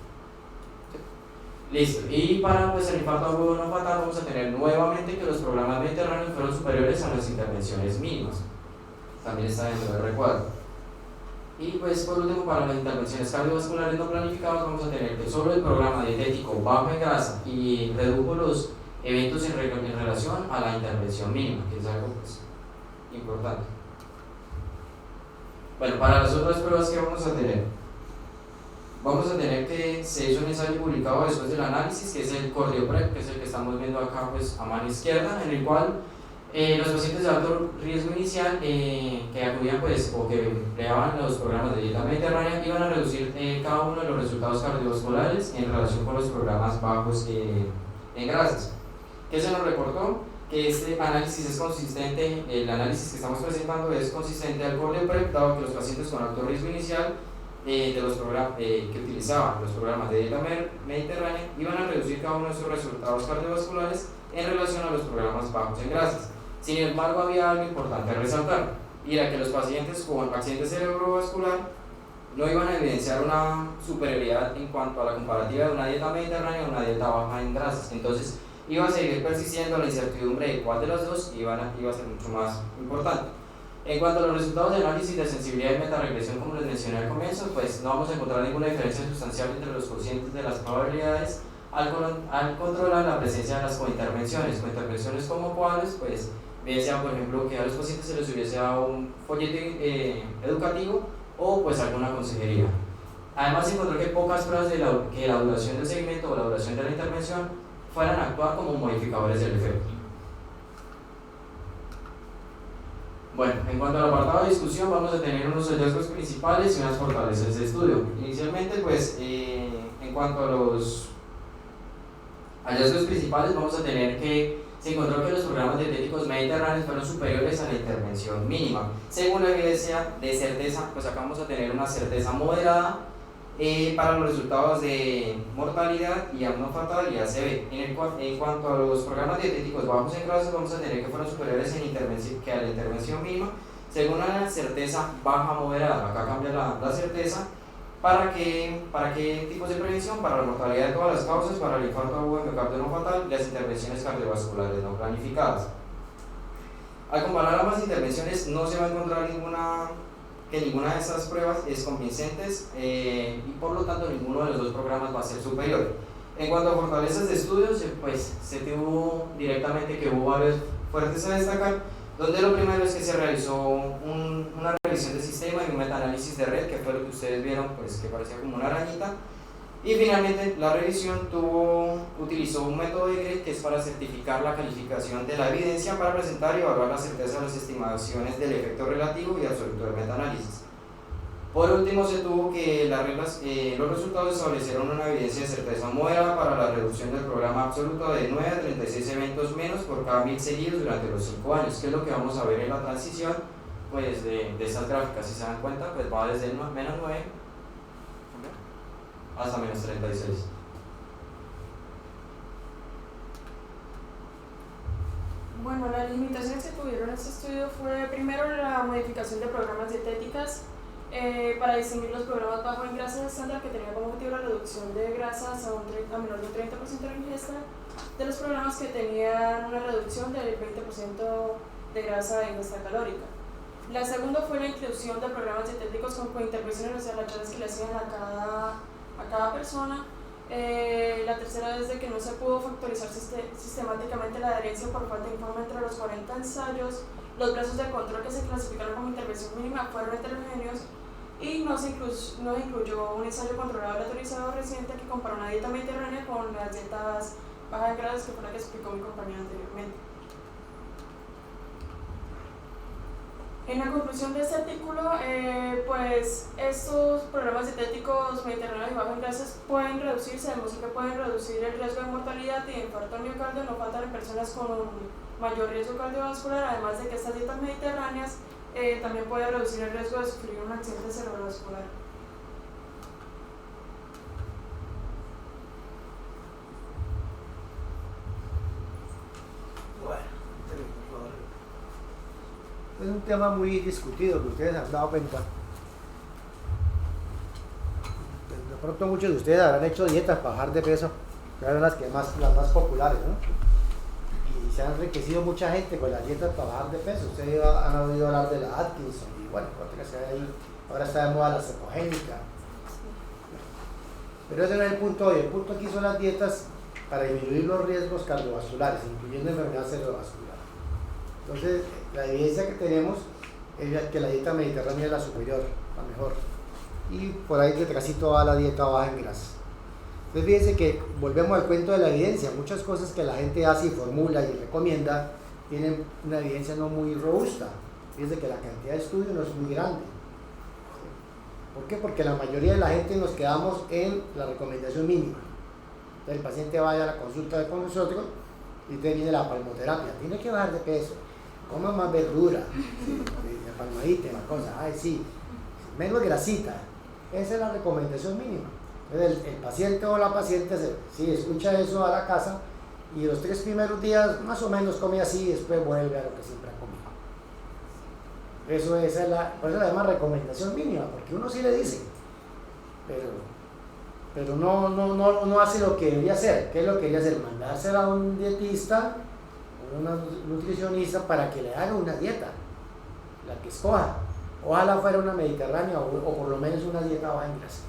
Listo. Y para pues el infarto agudo no fatal vamos a tener nuevamente que los programas mediterráneos fueron superiores a las intervenciones mínimas. También está dentro del recuadro. Y pues por último, para las intervenciones cardiovasculares no planificadas vamos a tener que solo el programa dietético bajo en grasa y redujo los eventos en relación a la intervención mínima, que es algo pues importante. Bueno, para las otras pruebas que vamos a tener que se hizo un ensayo publicado después del análisis, que es el CardioPrep, que es el que estamos viendo acá pues a mano izquierda, en el cual los pacientes de alto riesgo inicial que acudían pues o que empleaban los programas de dieta mediterránea iban a reducir cada uno de los resultados cardiovasculares en relación con los programas bajos en grasas. ¿Qué se nos reportó? Que este análisis es consistente, el análisis que estamos presentando es consistente al CardioPrep, dado que los pacientes con alto riesgo inicial de los programas que utilizaban los programas de dieta mediterránea iban a reducir cada uno de sus resultados cardiovasculares en relación a los programas bajos en grasas. Sin embargo, había algo importante a resaltar, y era que los pacientes con accidente cerebrovascular no iban a evidenciar una superioridad en cuanto a la comparativa de una dieta mediterránea o una dieta baja en grasas. Entonces iba a seguir persistiendo la incertidumbre de cuál de las dos iba a ser mucho más importante. En cuanto a los resultados de análisis de sensibilidad y metaregresión, como les mencioné al comienzo, pues no vamos a encontrar ninguna diferencia sustancial entre los cocientes de las probabilidades al controlar la presencia de las cointervenciones. Cointervenciones como cuáles, pues, bien sea por ejemplo que a los pacientes se les hubiese dado un folleto educativo o pues alguna consejería. Además se encontró que pocas pruebas de que la duración del segmento o la duración de la intervención fueran a actuar como modificadores del efecto. Bueno, en cuanto al apartado de discusión, vamos a tener unos hallazgos principales y unas fortalezas de estudio. Inicialmente, pues, en cuanto a los hallazgos principales, vamos a tener que se encontró que los programas dietéticos mediterráneos fueron superiores a la intervención mínima. Según la evidencia de certeza, pues acá vamos a tener una certeza moderada para los resultados de mortalidad y aún no fatal y ACV. En cuanto a los programas dietéticos bajos en grasas, vamos a tener que fueron superiores que a la intervención mínima, según la certeza baja moderada. Acá cambia la certeza. ¿Para qué tipos de prevención? Para la mortalidad de todas las causas, para el infarto agudo de miocardio no fatal y las intervenciones cardiovasculares no planificadas. Al comparar ambas intervenciones, no se va a encontrar ninguna de estas pruebas es convincente y por lo tanto ninguno de los dos programas va a ser superior. En cuanto a fortalezas de estudios, pues se tuvo directamente que hubo varios fuertes a destacar, donde lo primero es que se realizó una revisión del sistema y un metaanálisis de red, que fue lo que ustedes vieron, pues que parecía como una arañita. Y finalmente la revisión utilizó un método de GRED, que es para certificar la calificación de la evidencia para presentar y evaluar la certeza de las estimaciones del efecto relativo y absoluto del metaanálisis. Por último, se tuvo que los resultados establecieron una evidencia de certeza moderada para la reducción del programa absoluto de 9 a 36 eventos menos por cada 1000 seguidos durante los 5 años, que es lo que vamos a ver en la transición pues, de estas gráficas. Si se dan cuenta, pues va desde el menos 9 hasta menos 36. Bueno, las limitaciones que tuvieron este estudio fue primero la modificación de programas dietéticas para distinguir los programas bajo en grasas estándar, que tenía como objetivo la reducción de grasas a menor del 30% de la ingesta, de los programas que tenían una reducción del 20% de grasa de ingesta calórica. La segunda fue la inclusión de programas dietéticos con cointervenciones, o sea, las charlas que le hacían a cada persona. La tercera es de que no se pudo factorizar sistemáticamente la adherencia por falta de informe entre los 40 ensayos. Los brazos de control que se clasificaron como intervención mínima fueron heterogéneos y no se incluyó un ensayo controlado aleatorizado reciente que comparó una dieta mediterránea con las dietas bajas en grasas, que fue la que explicó mi compañero anteriormente. En la conclusión de este artículo, pues estos programas dietéticos mediterráneos y bajos en grasas pueden reducir, se demuestra que pueden reducir el riesgo de mortalidad y de infarto al miocardio no fatal en personas con mayor riesgo cardiovascular, además de que estas dietas mediterráneas también pueden reducir el riesgo de sufrir un accidente cerebrovascular. Es un tema muy discutido, que ustedes han dado cuenta. De pronto muchos de ustedes habrán hecho dietas para bajar de peso, que eran las más populares, ¿no? Y se han enriquecido mucha gente con las dietas para bajar de peso. Ustedes han oído hablar de la Atkinson, y bueno, ahora está de moda la cetogénica. Pero ese no es el punto hoy. El punto aquí son las dietas para disminuir los riesgos cardiovasculares, incluyendo enfermedad cerebrovascular. Entonces, la evidencia que tenemos es que la dieta mediterránea es la superior, la mejor. Y por ahí detrásito va la dieta baja en grasas. Entonces, fíjense que volvemos al cuento de la evidencia. Muchas cosas que la gente hace y formula y recomienda tienen una evidencia no muy robusta. Fíjense que la cantidad de estudios no es muy grande. ¿Por qué? Porque la mayoría de la gente nos quedamos en la recomendación mínima. Entonces, el paciente vaya a la consulta con nosotros y te viene la palmoterapia. Tiene que bajar de peso. Coma más verdura, la palmadita, la cosa, ay sí, menos grasita. Esa es la recomendación mínima. Entonces el paciente o la paciente escucha eso a la casa y los 3 primeros días más o menos come así y después vuelve a lo que siempre ha comido. Por eso la llama recomendación mínima, porque uno sí le dice, pero no hace lo que debería hacer. ¿Qué es lo que debería hacer? Mandársela a un dietista, una nutricionista, para que le haga una dieta, la que escoja. Ojalá fuera una mediterránea o por lo menos una dieta baja en grasa.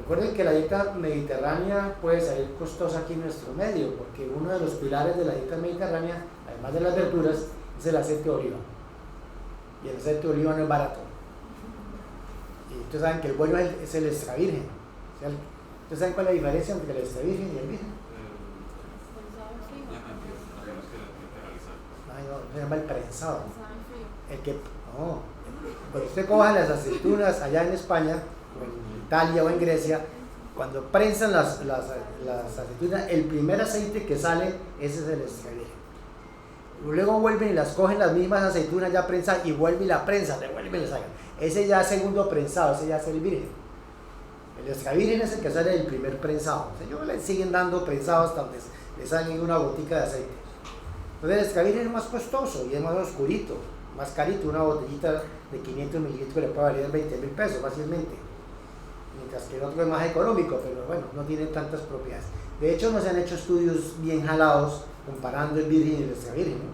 Recuerden que la dieta mediterránea puede salir costosa aquí en nuestro medio, porque uno de los pilares de la dieta mediterránea, además de las verduras, es el aceite de oliva. Y el aceite de oliva no es barato. Y ustedes saben que el bueno es el extra virgen. ¿Ustedes saben cuál es la diferencia entre el extra virgen y el virgen? No, se llama el prensado. Cuando usted coja las aceitunas allá en España, o en Italia o en Grecia, cuando prensan las aceitunas, el primer aceite que sale, ese es el extra virgen. Luego vuelven y las cogen las mismas aceitunas ya prensadas y vuelven y la prensan, devuelven y la sacan. Ese ya es segundo prensado, ese ya es el virgen. El extra virgen es el que sale del primer prensado. Ellos le siguen dando prensados hasta donde le salen una gotica de aceite. Entonces el extra virgen es más costoso y es más oscurito, más carito. Una botellita de 500 mililitros le puede valer 20.000 pesos fácilmente. Mientras que el otro es más económico, pero bueno, no tiene tantas propiedades. De hecho, no se han hecho estudios bien jalados comparando el virgen y el extra virgen, ¿no?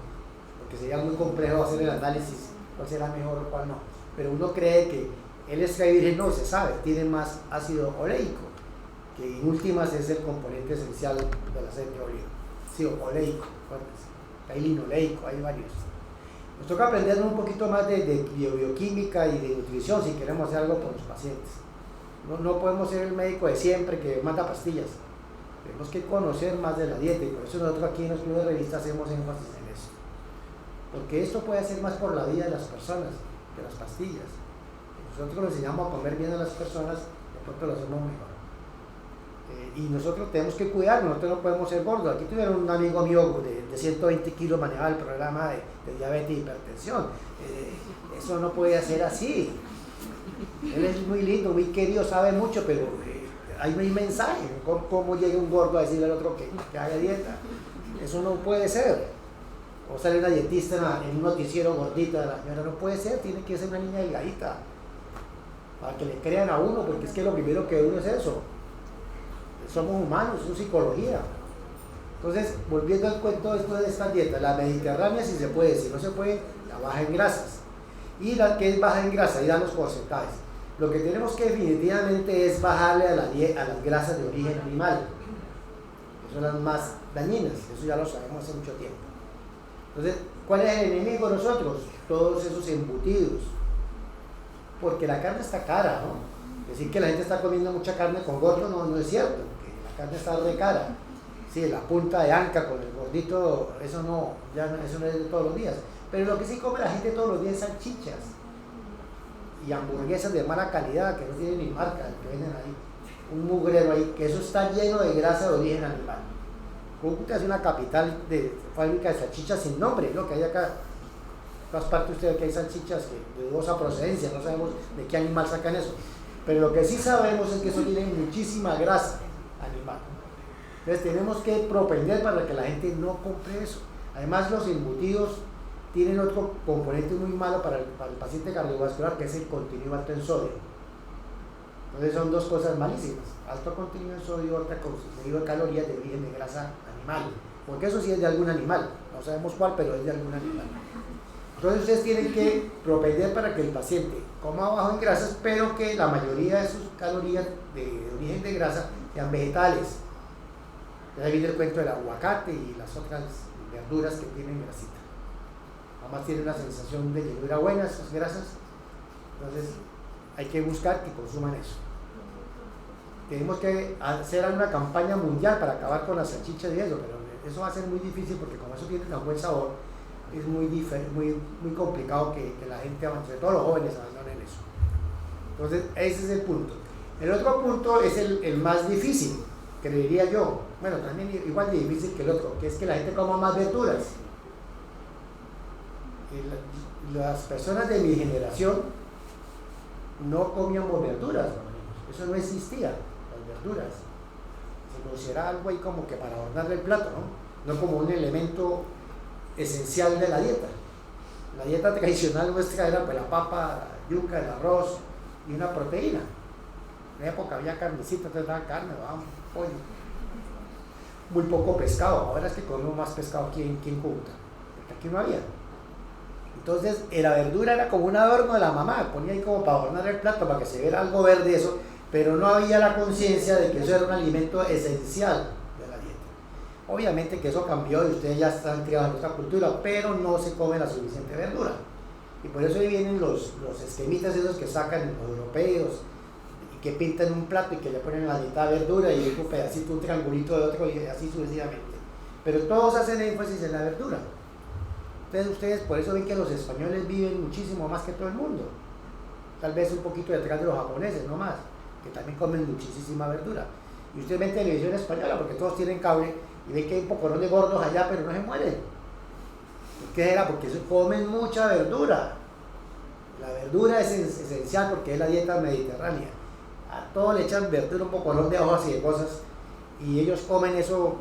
Porque sería muy complejo hacer el análisis, cuál será mejor o cuál no. Pero uno cree que el extra virgen no se sabe, tiene más ácido oleico, que en últimas es el componente esencial del aceite de oliva. Sí, oleico, hay linoleico, hay varios. Nos toca aprender un poquito más de bioquímica y de nutrición si queremos hacer algo por los pacientes. No podemos ser el médico de siempre que manda pastillas. Tenemos que conocer más de la dieta y por eso nosotros aquí en los clubes de revista hacemos énfasis en eso. Porque esto puede hacer más por la vida de las personas que las pastillas. Nosotros le enseñamos a comer bien a las personas, de pronto lo hacemos mejor. Y nosotros tenemos que cuidar, nosotros no podemos ser gordos. Aquí tuvieron un amigo mío de 120 kilos manejaba el programa de diabetes e hipertensión. Eso no puede ser así. Él es muy lindo, muy querido, sabe mucho, pero hay un mensaje. ¿Cómo llega un gordo a decirle al otro que haga dieta? Eso no puede ser. O sale una dietista en un noticiero gordita de la señora, no puede ser, tiene que ser una niña delgadita. Para que le crean a uno, porque es que lo primero que uno es eso. Somos humanos, es psicología. Entonces, volviendo al cuento después de esta dieta, la mediterránea sí se puede, si no se puede, la baja en grasas. Y la que es baja en grasa, y dan los porcentajes. Lo que tenemos que definitivamente es bajarle a las grasas de origen animal, que son las más dañinas, eso ya lo sabemos hace mucho tiempo. Entonces, ¿cuál es el enemigo de nosotros? Todos esos embutidos. Porque la carne está cara, ¿no? Decir que la gente está comiendo mucha carne con gordo no es cierto, porque la carne está re cara. Sí, la punta de anca con el gordito, eso no es de todos los días. Pero lo que sí come la gente todos los días es salchichas y hamburguesas de mala calidad que no tienen ni marca, que venden ahí. Un mugrero ahí, que eso está lleno de grasa de origen animal. Cúcuta es una capital de fábrica de salchichas sin nombre, lo que hay acá. En todas partes ustedes que hay salchichas de dudosa procedencia, no sabemos de qué animal sacan eso. Pero lo que sí sabemos es que eso tiene muchísima grasa animal. Entonces tenemos que propender para que la gente no compre eso. Además los embutidos tienen otro componente muy malo para el paciente cardiovascular, que es el contenido alto en sodio. Entonces son dos cosas malísimas: alto contenido en sodio, alto contenido de calorías de origen de grasa animal, porque eso sí es de algún animal, no sabemos cuál, pero es de algún animal. Entonces ustedes tienen que propender para que el paciente coma bajo en grasas, pero que la mayoría de sus calorías de origen de grasa sean vegetales. Ahí viene el cuento del aguacate y las otras verduras que tienen grasita. Además tiene una sensación de llenura buena esas grasas, entonces hay que buscar que consuman eso. Tenemos que hacer una campaña mundial para acabar con las salchichas y eso, pero eso va a ser muy difícil porque como eso tiene un buen sabor, es muy complicado que la gente, sobre todo los jóvenes, abandonen eso. Entonces ese es el punto. El otro punto es el más difícil, creería yo, bueno, también igual de difícil que el otro, que es que la gente coma más verduras. Las personas de mi generación no comíamos verduras, eso no existía, las verduras. Se considera algo ahí como que para adornar el plato, no como un elemento esencial de la dieta. La dieta tradicional nuestra era pues la papa, yuca, el arroz y una proteína. En la época había carnecita, entonces daba carne, pollo. Muy poco pescado, ahora es que comemos más pescado aquí en Cúcuta, porque aquí no había. Entonces la verdura era como un adorno de la mamá, ponía ahí como para adornar el plato, para que se viera algo verde eso, pero no había la conciencia de que eso era un alimento esencial de la dieta. Obviamente que eso cambió y ustedes ya están criados en otra cultura, pero no se come la suficiente verdura. Y por eso ahí vienen los esquemitas esos que sacan los europeos, y que pintan un plato y que le ponen la mitad de verdura y un pedacito, un triangulito de otro y así sucesivamente. Pero todos hacen énfasis en la verdura. Entonces ustedes por eso ven que los españoles viven muchísimo más que todo el mundo. Tal vez un poquito detrás de los japoneses, no más, que también comen muchísima verdura. Y ustedes ven televisión española porque todos tienen cable y ven que hay un poco de gordos allá, pero no se mueren. ¿Por qué era? Porque comen mucha verdura. La verdura es esencial porque es la dieta mediterránea. A todo le echan verdura, un poco de hojas y de cosas, y ellos comen eso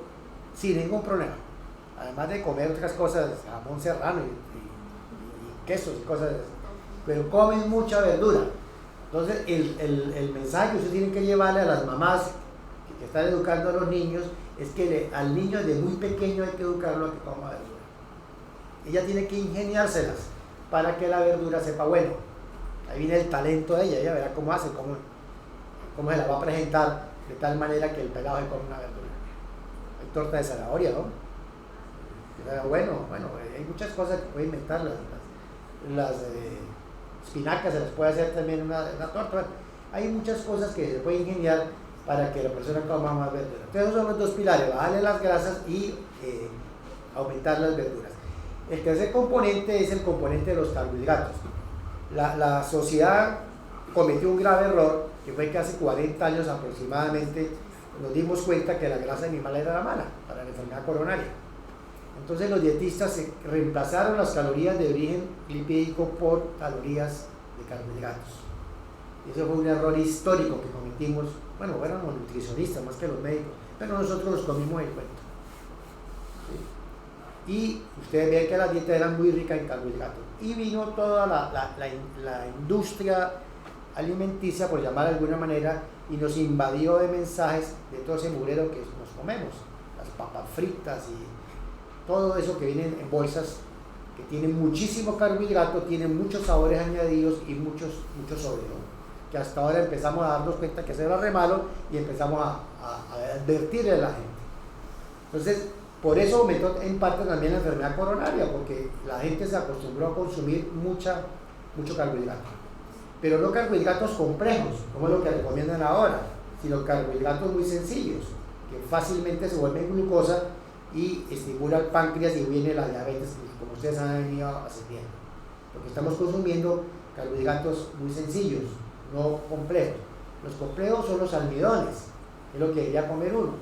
sin ningún problema. Además de comer otras cosas, jamón serrano y quesos y cosas así. Pero comen mucha verdura. Entonces el mensaje que ustedes tienen que llevarle a las mamás que están educando a los niños es que al niño desde muy pequeño hay que educarlo a que coma verdura. Ella tiene que ingeniárselas para que la verdura sepa bueno. Ahí viene el talento de ella verá cómo hace, cómo se la va a presentar de tal manera que el pelado se come una verdura. Hay torta de zanahoria, ¿no? Bueno, hay muchas cosas que puede inventar. Las espinacas se las puede hacer también una torta. Hay muchas cosas que se puede ingeniar para que la persona coma más verdura. Entonces esos son los dos pilares: bajarle las grasas y aumentar las verduras. El tercer componente es el componente de los carbohidratos. La sociedad cometió un grave error, que fue que hace 40 años aproximadamente nos dimos cuenta que la grasa animal era la mala para la enfermedad coronaria. Entonces los dietistas reemplazaron las calorías de origen lipídico por calorías de carbohidratos. Y eso fue un error histórico que cometimos. Bueno, eran los nutricionistas más que los médicos, pero nosotros los comimos en cuenta. ¿Sí? Y ustedes ven que la dieta era muy rica en carbohidratos. Y vino toda la industria alimenticia, por llamar de alguna manera, y nos invadió de mensajes de todo ese mugrero que nos comemos. Las papas fritas y todo eso que viene en bolsas, que tienen muchísimo carbohidrato, tienen muchos sabores añadidos y muchos sodio, que hasta ahora empezamos a darnos cuenta que eso era re malo y empezamos a advertirle a la gente. Entonces, por eso aumentó en parte también la enfermedad coronaria, porque la gente se acostumbró a consumir mucho carbohidrato. Pero no carbohidratos complejos, como es lo que recomiendan ahora, sino carbohidratos muy sencillos, que fácilmente se vuelven glucosa y estimula el páncreas y viene la diabetes, como ustedes han venido ascendiendo. Porque estamos consumiendo carbohidratos muy sencillos, no complejos. Los complejos son los almidones, es lo que debería comer uno.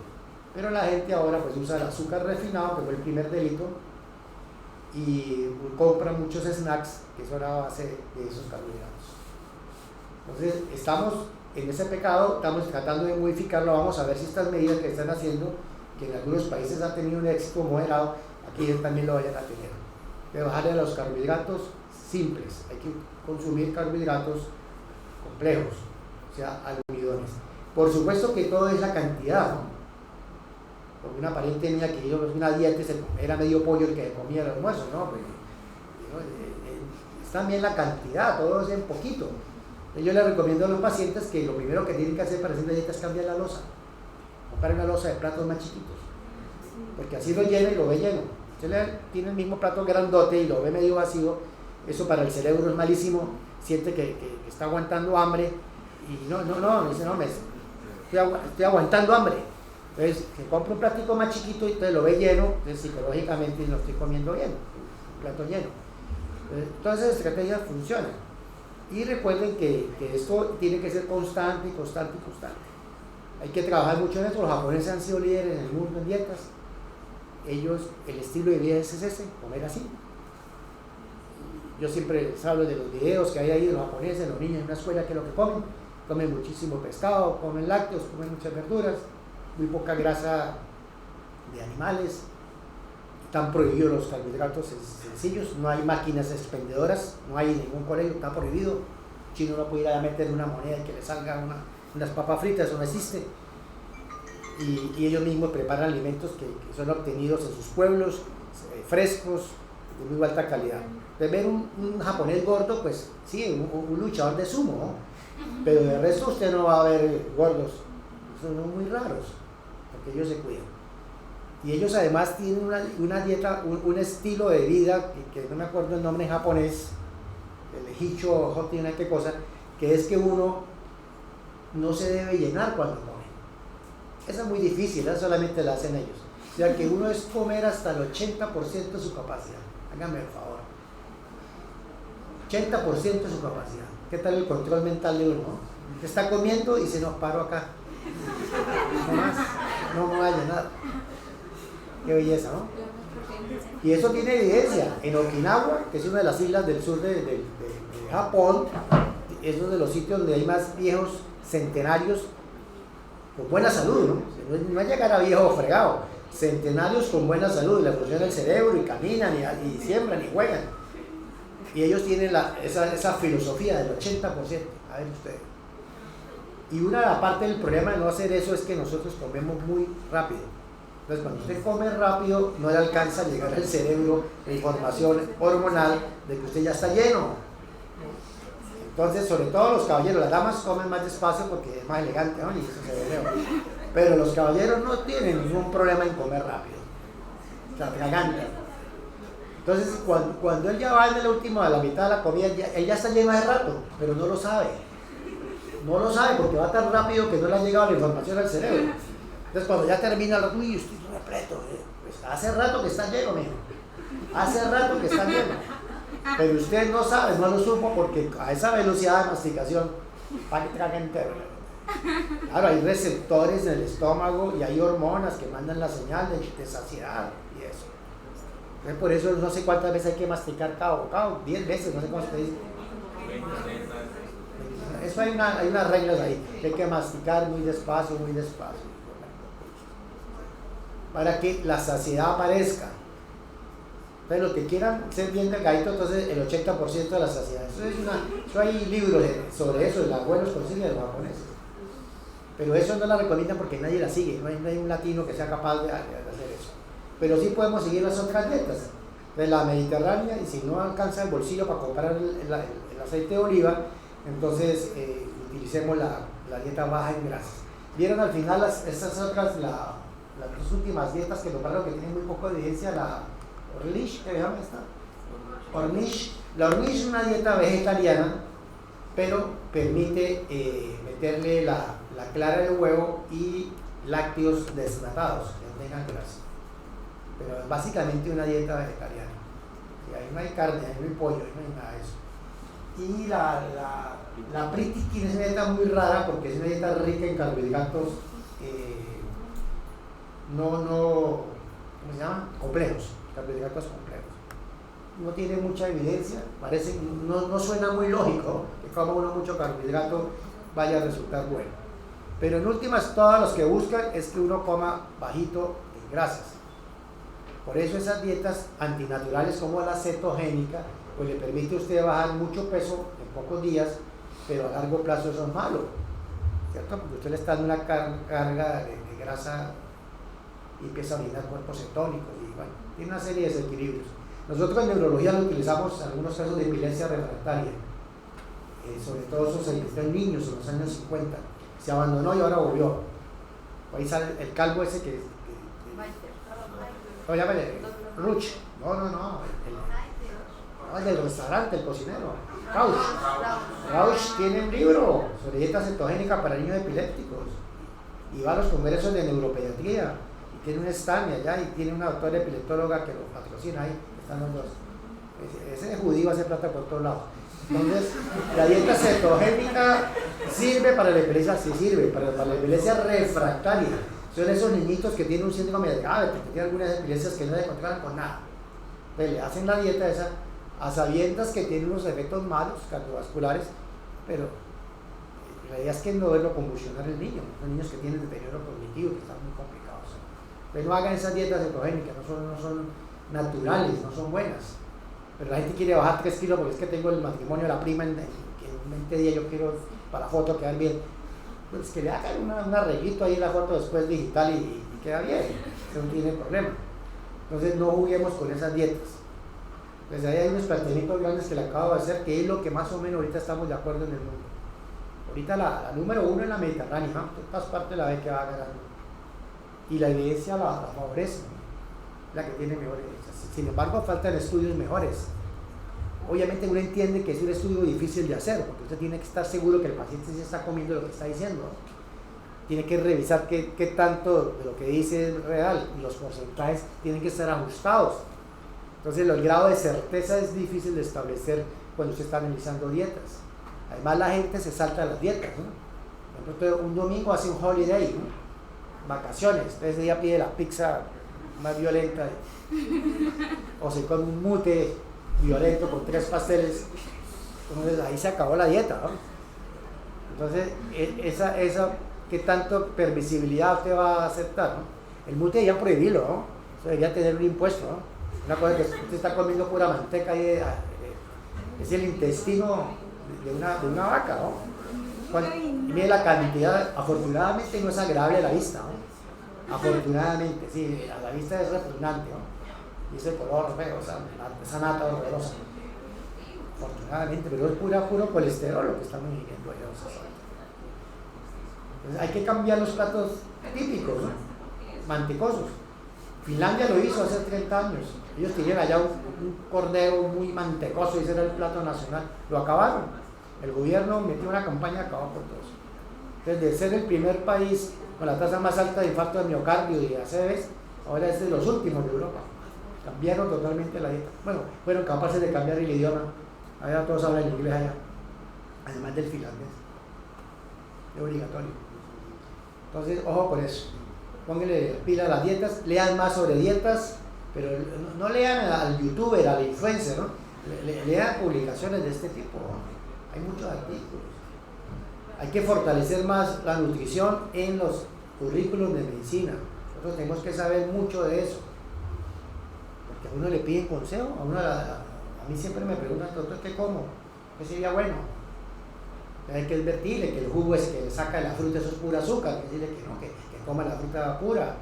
Pero la gente ahora pues usa el azúcar refinado, que fue el primer delito, y compra muchos snacks que son a base de esos carbohidratos. Entonces estamos en ese pecado, estamos tratando de modificarlo. Vamos a ver si estas medidas que están haciendo, que en algunos países ha tenido un éxito moderado, aquí también lo vayan a tener. De bajarle a los carbohidratos simples, hay que consumir carbohidratos complejos, o sea, almidones. Por supuesto que todo es la cantidad, ¿no? Porque una pariente mía que hizo una dieta era medio pollo el que comía el almuerzo, ¿no? Pues, es también la cantidad, todo es en poquito. Yo le recomiendo a los pacientes que lo primero que tienen que hacer para hacer la dieta es cambiar la loza. Comprar una loza de platos más chiquitos, porque así lo llena y lo ve lleno. Usted tiene el mismo plato grandote y lo ve medio vacío, eso para el cerebro es malísimo, siente que está aguantando hambre y dice, estoy aguantando hambre. Entonces, que compra un platico más chiquito y entonces lo ve lleno, entonces psicológicamente no estoy comiendo bien, un plato lleno. Todas esas estrategias funcionan. Y recuerden que esto tiene que ser constante. Hay que trabajar mucho en eso. Los japoneses han sido líderes en el mundo en dietas. Ellos, el estilo de vida es ese, comer así. Yo siempre les hablo de los videos que hay ahí de los japoneses, los niños en una escuela, que es lo que comen. Comen muchísimo pescado, comen lácteos, comen muchas verduras, muy poca grasa de animales. Están prohibidos los carbohidratos sencillos, no hay máquinas expendedoras, no hay ningún colegio, está prohibido. Chino no puede ir a meter una moneda y que le salga unas papas fritas, eso no existe. Y ellos mismos preparan alimentos que son obtenidos en sus pueblos, frescos, de muy alta calidad. De ver un japonés gordo, pues sí, un luchador de sumo, ¿no? pero de resto usted no va a ver gordos, son muy raros, porque ellos se cuidan. Y ellos además tienen una dieta, un estilo de vida, que no me acuerdo el nombre en japonés, el hicho, tiene qué cosa, que es que uno no se debe llenar cuando come. Esa es muy difícil, esa solamente la hacen ellos. O sea que uno es comer hasta el 80% de su capacidad. Háganme el favor. 80% de su capacidad. ¿Qué tal el control mental de uno? Está comiendo y se nos paró acá. No más, no me va a llenar. Qué belleza, ¿no? Y eso tiene evidencia. En Okinawa, que es una de las islas del sur de Japón, es uno de los sitios donde hay más viejos centenarios con buena salud, ¿no? No es llegar a viejo fregado, centenarios con buena salud, le funciona el cerebro y caminan y siembran y juegan. Y ellos tienen esa filosofía del 80%, a ver ustedes. Y una parte del problema de no hacer eso es que nosotros comemos muy rápido. Entonces, cuando usted come rápido, no le alcanza a llegar al cerebro la información hormonal de que usted ya está lleno. Entonces, sobre todo los caballeros, las damas comen más despacio porque es más elegante, ¿no? Y eso se ve feo. Pero los caballeros no tienen ningún problema en comer rápido. O sea, atragantan. Entonces, cuando él ya va en el último, a la mitad de la comida, él ya está lleno de rato, pero no lo sabe. No lo sabe porque va tan rápido que no le ha llegado la información al cerebro. Entonces, cuando ya termina el rato, uy, estoy repleto. Pues hace rato que está lleno, mijo. Hace rato que está lleno. Pero usted no sabe, no lo supo porque a esa velocidad de masticación, para que traga entero. Claro, hay receptores en el estómago y hay hormonas que mandan la señal de saciedad y eso. Entonces, por eso no sé cuántas veces hay que masticar cada bocado, 10 veces, no sé cómo se dice. Eso hay unas reglas ahí, que hay que masticar muy despacio, para que la saciedad aparezca. Entonces, los que quieran ser bien delgaditos, entonces el 80% de la saciedad. Eso hay libros sobre eso, de los buenos consejos de los japoneses. Pero eso no la recomiendan porque nadie la sigue, no hay un latino que sea capaz de hacer eso. Pero sí podemos seguir las otras dietas de la mediterránea, y si no alcanza el bolsillo para comprar el aceite de oliva, entonces utilicemos la dieta baja en grasas. Vieron al final estas otras, las dos últimas dietas que nombraron que tienen muy poca evidencia, la Ornish, ¿qué llama esta? Ornish. La Ornish es una dieta vegetariana, pero permite meterle la clara del huevo y lácteos desnatados, que no tengan grasa. Pero es básicamente una dieta vegetariana. Y ahí no hay carne, ahí no hay pollo, ahí no hay nada de eso. Y la Pritikin es una dieta muy rara porque es una dieta rica en carbohidratos ¿cómo se llama? Complejos, carbohidratos complejos. No tiene mucha evidencia, parece, no suena muy lógico que coma uno mucho carbohidrato vaya a resultar bueno. Pero en últimas, todos los que buscan es que uno coma bajito en grasas. Por eso esas dietas antinaturales como la cetogénica, pues le permite a usted bajar mucho peso en pocos días, pero a largo plazo eso es malo, ¿cierto? Porque usted le está dando una carga de grasa y empieza a orinar cuerpos cetónicos y bueno, tiene una serie de desequilibrios. Nosotros en neurología lo utilizamos en algunos casos de epilepsia refractaria, sobre todo eso se inventó en niños en los años 50, se abandonó y ahora volvió. Ahí sale el calvo ese que ¿cómo llama? Ruch, el del restaurante, el cocinero, Rauch tiene un libro sobre dieta cetogénica para niños epilépticos y va a los congresos de neuropediatría y tiene un stand allá y tiene una doctora epileptóloga que lo patrocina, ahí están los dos. Ese judío hace plata por todos lados. Entonces, la dieta cetogénica sirve para la epilepsia, sí sirve para la epilepsia refractaria. Son esos niñitos que tienen un síndrome grave, porque tienen algunas epilepsias que no se controlan con nada. Entonces, le hacen la dieta esa a sabiendas que tienen unos efectos malos cardiovasculares, pero la idea es que no verlo convulsionar el niño. Son niños que tienen deterioro cognitivo, que están muy complicados. Entonces, no hagan esas dietas cetogénicas, no son naturales, no son buenas. Pero la gente quiere bajar 3 kilos porque es que tengo el matrimonio de la prima que en 20 días yo quiero para la foto quedar bien. Pues que le hagan un arreglito ahí en la foto después digital y queda bien, eso no tiene problema. Entonces no juguemos con esas dietas. Pues ahí hay unos planteamientos grandes que le acabo de hacer, que es lo que más o menos ahorita estamos de acuerdo en el mundo. Ahorita la número 1 en la Mediterránea, ¿no? En todas partes la ve que va ganando. Y la evidencia la favorece, ¿no? La que tiene mejor evidencia. Sin embargo, faltan estudios mejores. Obviamente uno entiende que es un estudio difícil de hacer, porque usted tiene que estar seguro que el paciente se está comiendo lo que está diciendo. Tiene que revisar qué tanto de lo que dice es real, y los porcentajes tienen que estar ajustados. Entonces el grado de certeza es difícil de establecer cuando usted está analizando dietas. Además la gente se salta las dietas, ¿no? Por ejemplo, un domingo hace un holiday, ¿no? Vacaciones, entonces ese día pide la pizza más violenta, o se come un mute violento con 3 pasteles. Entonces ahí se acabó la dieta, ¿no? Entonces esa ¿qué tanto permisibilidad usted va a aceptar, ¿no? El mute debería prohibirlo, ¿no? Eso debería tener un impuesto, ¿no? Una cosa que usted está comiendo pura manteca y es el intestino de una vaca, ¿no? Mire la cantidad, afortunadamente no es agradable a la vista, ¿no? Afortunadamente, sí, a la vista es repugnante, ¿no? Y ese color feo, esa nata horrorosa. Afortunadamente, pero es puro colesterol lo que estamos ingiriendo allá. Entonces hay que cambiar los platos típicos, ¿no? Mantecosos. Finlandia lo hizo hace 30 años. Ellos tenían allá un cordero muy mantecoso y ese era el plato nacional. Lo acabaron. El gobierno metió una campaña y acabó por todos. Entonces, de ser el primer país con la tasa más alta de infarto de miocardio y de ACVs, ahora es de los últimos de Europa. Cambiaron totalmente la dieta. Bueno, fueron capaces de cambiar el idioma. Allá todos hablan inglés allá, además del finlandés. Es obligatorio. Entonces, ojo con eso. Pónganle pila a las dietas, lean más sobre dietas, pero no lean al youtuber, al influencer, ¿no? Lean publicaciones de este tipo, ¿no? Hay muchos artículos. Hay que fortalecer más la nutrición en los currículos de medicina. Nosotros tenemos que saber mucho de eso, porque a uno le piden consejo, a mí siempre me preguntan, doctor, ¿qué como? ¿Qué sería bueno? Hay que advertirle que el jugo ese que le saca de la fruta, eso es pura azúcar, que decirle que no, que coma la fruta pura,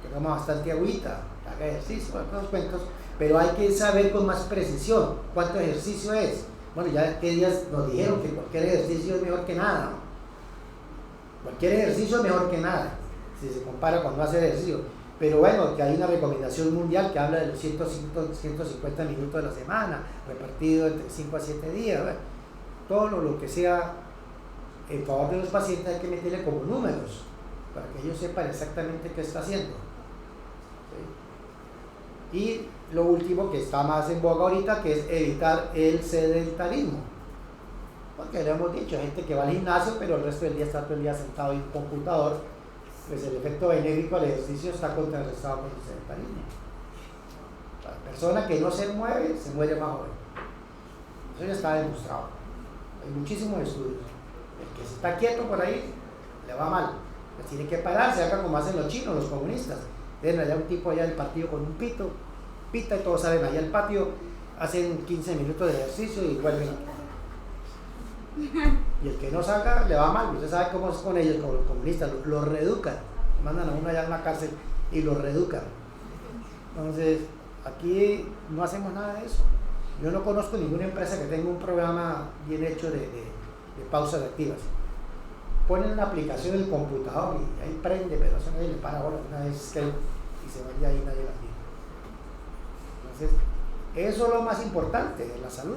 que toma bastante agüita, que haga ejercicio, todos los cuentos, pero hay que saber con más precisión cuánto ejercicio es. Bueno, ya que días nos dijeron que cualquier ejercicio es mejor que nada, ¿no? Cualquier ejercicio es mejor que nada, si se compara con no hacer ejercicio. Pero bueno, que hay una recomendación mundial que habla de los 150 minutos de la semana, repartido entre 5 a 7 días, ¿verdad? Todo lo que sea en favor de los pacientes hay que meterle como números, para que ellos sepan exactamente qué está haciendo. ¿Sí? Y lo último que está más en boga ahorita, que es evitar el sedentarismo. Porque le hemos dicho, gente que va al gimnasio, pero el resto del día está todo el día sentado en un computador, pues el efecto benéfico al ejercicio está contrarrestado por el sedentarismo. La persona que no se mueve, se muere más joven. Eso ya está demostrado. Hay muchísimos estudios. El que se está quieto por ahí, le va mal. Pues tiene que pararse, acá como hacen los chinos, los comunistas. Ven allá un tipo allá del partido con un pita y todos salen allá al patio, hacen 15 minutos de ejercicio y vuelven. Y el que no salga le va mal. Usted sabe cómo es con ellos, con los comunistas, los reeducan, mandan a uno allá a una cárcel y los reeducan. Entonces aquí no hacemos nada de eso. Yo no conozco ninguna empresa que tenga un programa bien hecho de pausas activas. Ponen una aplicación en el computador y ahí prende, pero eso nadie le para ahora, una vez que y se vaya ahí nadie la tiene. Entonces, eso es lo más importante de la salud.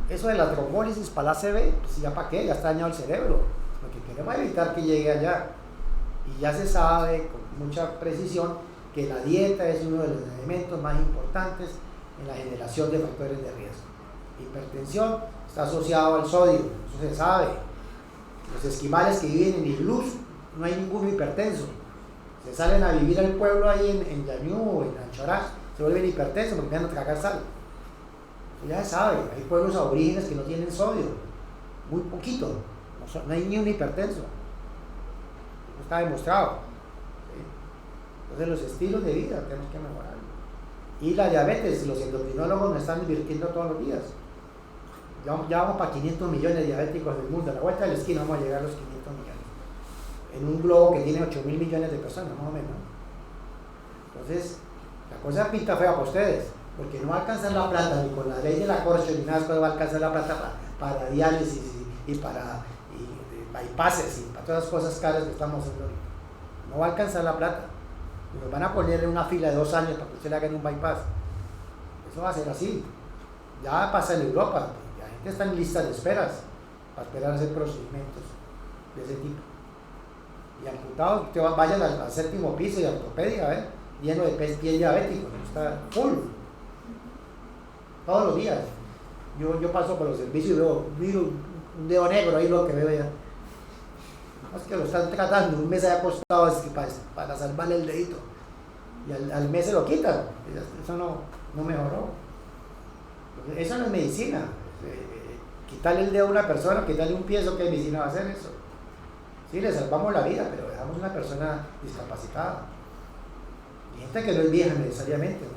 Eso de la trombólisis para la ACV, pues ya para qué, ya está dañado el cerebro. Lo que queremos es evitar que llegue allá. Y ya se sabe con mucha precisión que la dieta es uno de los elementos más importantes en la generación de factores de riesgo. Hipertensión está asociado al sodio, eso se sabe. Los esquimales que viven en iglús, no hay ninguno hipertenso. Se salen a vivir al pueblo ahí en Yañú o en Anchorage, se vuelven hipertensos porque van a tragar sal. Eso ya se sabe, hay pueblos aborígenes que no tienen sodio, muy poquito, no hay ni un hipertenso. Eso está demostrado. ¿Sí? Entonces los estilos de vida tenemos que mejorar. Y la diabetes, los endocrinólogos nos están invirtiendo todos los días. Ya vamos para 500 millones de diabéticos en el mundo. A la vuelta de la esquina vamos a llegar a los 500 millones. En un globo que tiene 8.000 millones de personas, más o menos. Entonces, la cosa pinta fea para ustedes, porque no va a alcanzar la plata ni con la ley de la corcho ni nada, va a alcanzar la plata para diálisis y bypasses y para todas las cosas caras que estamos haciendo ahorita. No va a alcanzar la plata. Y nos van a poner en una fila de 2 años para que usted le hagan un bypass. Eso va a ser así. Ya pasa en Europa. La gente está en listas de esperas para esperar hacer procedimientos de ese tipo. Y amputados, usted vayan al 7º piso de ortopedia, ¿eh? Lleno de pies diabéticos, está full. Todos los días. Yo paso por los servicios y miro un dedo negro ahí, lo que veo ya. Es que lo están tratando, un mes haya costado para salvarle el dedito. Y al mes se lo quitan. Eso no mejoró. Eso no es medicina. Quitarle el dedo a una persona, quitarle un pie, ¿qué medicina va a hacer eso? Sí, le salvamos la vida, pero dejamos una persona discapacitada. Y gente que no es vieja necesariamente, ¿no?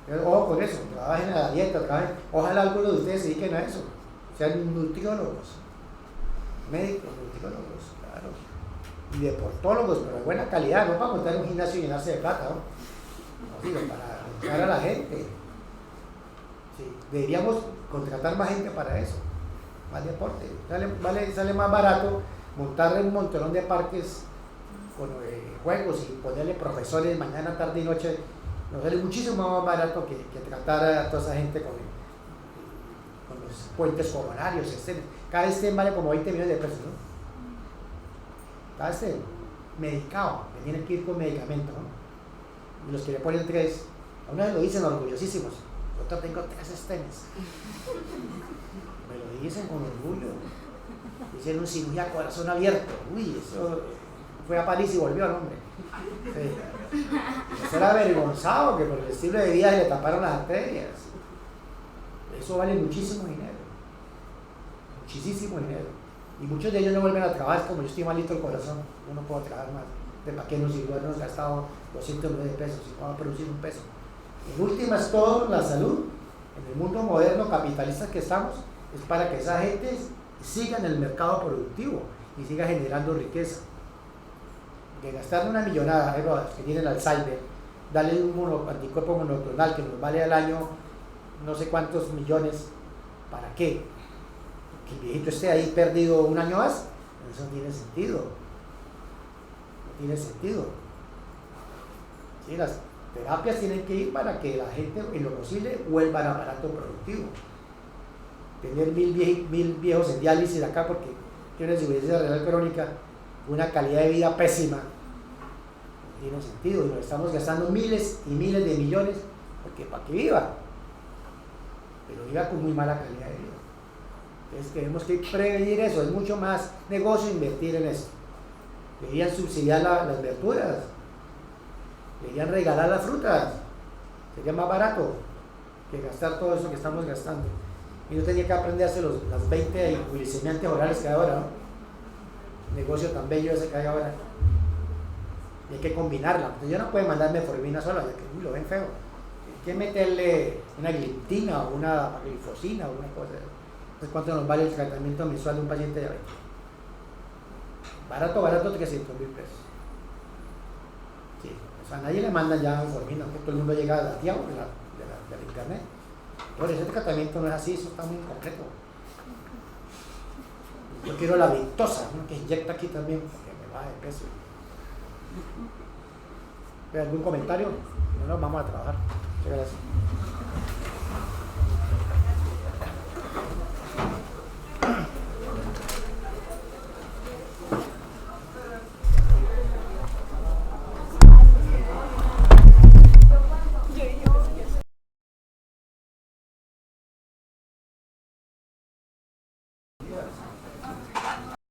Pero, ojo con eso, trabajen a la dieta, ojalá algunos de ustedes se dediquen a eso, sean nutriólogos, médicos, nutriólogos, claro, y deportólogos, pero de buena calidad, no para montar un gimnasio y llenarse de plata, ¿no? Sino para ayudar a la gente. Sí, deberíamos contratar más gente para eso, más deporte, sale más barato montar un montón de parques con juegos y ponerle profesores mañana, tarde y noche, nos sale muchísimo más barato que tratar a toda esa gente con los puentes coronarios, etc. Cada estén vale como 20 millones de pesos, ¿no? Cada estén medicado, que tienen que ir con medicamento, ¿no? Y los que le ponen 3, a uno lo dicen orgullosísimos, yo tengo 3 estenes. Me lo dicen con orgullo. Hicieron cirugía a corazón abierto. Uy, eso fue a París y volvió al hombre. Sí. Eso era avergonzado que por el estilo de vida le taparon las arterias. Eso vale muchísimo dinero. Muchísimo dinero. Y muchos de ellos no vuelven a trabajar, como yo estoy malito el corazón, yo no puedo trabajar más. ¿Para qué nos sirvió habernos gastado 200 millones de pesos si no va a producir un peso? En última es todo la salud. En el mundo moderno capitalista que estamos, es para que esa gente siga en el mercado productivo y siga generando riqueza. De gastar una millonada, que tienen Alzheimer, darle un anticuerpo monoclonal que nos vale al año no sé cuántos millones, ¿para qué? Que el viejito esté ahí perdido un año más, eso no tiene sentido. No tiene sentido. Sí, las terapias tienen que ir para que la gente en lo posible vuelva al aparato productivo. Tener 1000 viejos en diálisis acá porque tiene una insuficiencia renal crónica, una calidad de vida pésima, no tiene sentido. Y nos estamos gastando miles y miles de millones porque para que viva, pero viva con muy mala calidad de vida. Entonces tenemos que prevenir eso. Es mucho más negocio invertir en eso. Deberían subsidiar las verduras, deberían regalar las frutas, sería más barato que gastar todo eso que estamos gastando. Y yo tenía que aprender a hacer las 20 glicemiantes orales que hay ahora, ¿no? Negocio tan bello ese que hay ahora. Y hay que combinarla. Entonces yo no puedo mandarme metformina sola, ya que lo ven feo. Hay que meterle una gliptina o una glifosina o una cosa. Entonces, ¿cuánto nos vale el tratamiento mensual de un paciente diabético? Barato, 300.000 pesos. Sí, o sea, a nadie le mandan ya metformina, porque todo el mundo llega dateado de la internet. Bueno, ese tratamiento no es así, eso está muy incompleto. Yo quiero la Victoza, ¿no? Que inyecta aquí también, porque me baja de peso. ¿Hay algún comentario? No, vamos a trabajar. Muchas gracias.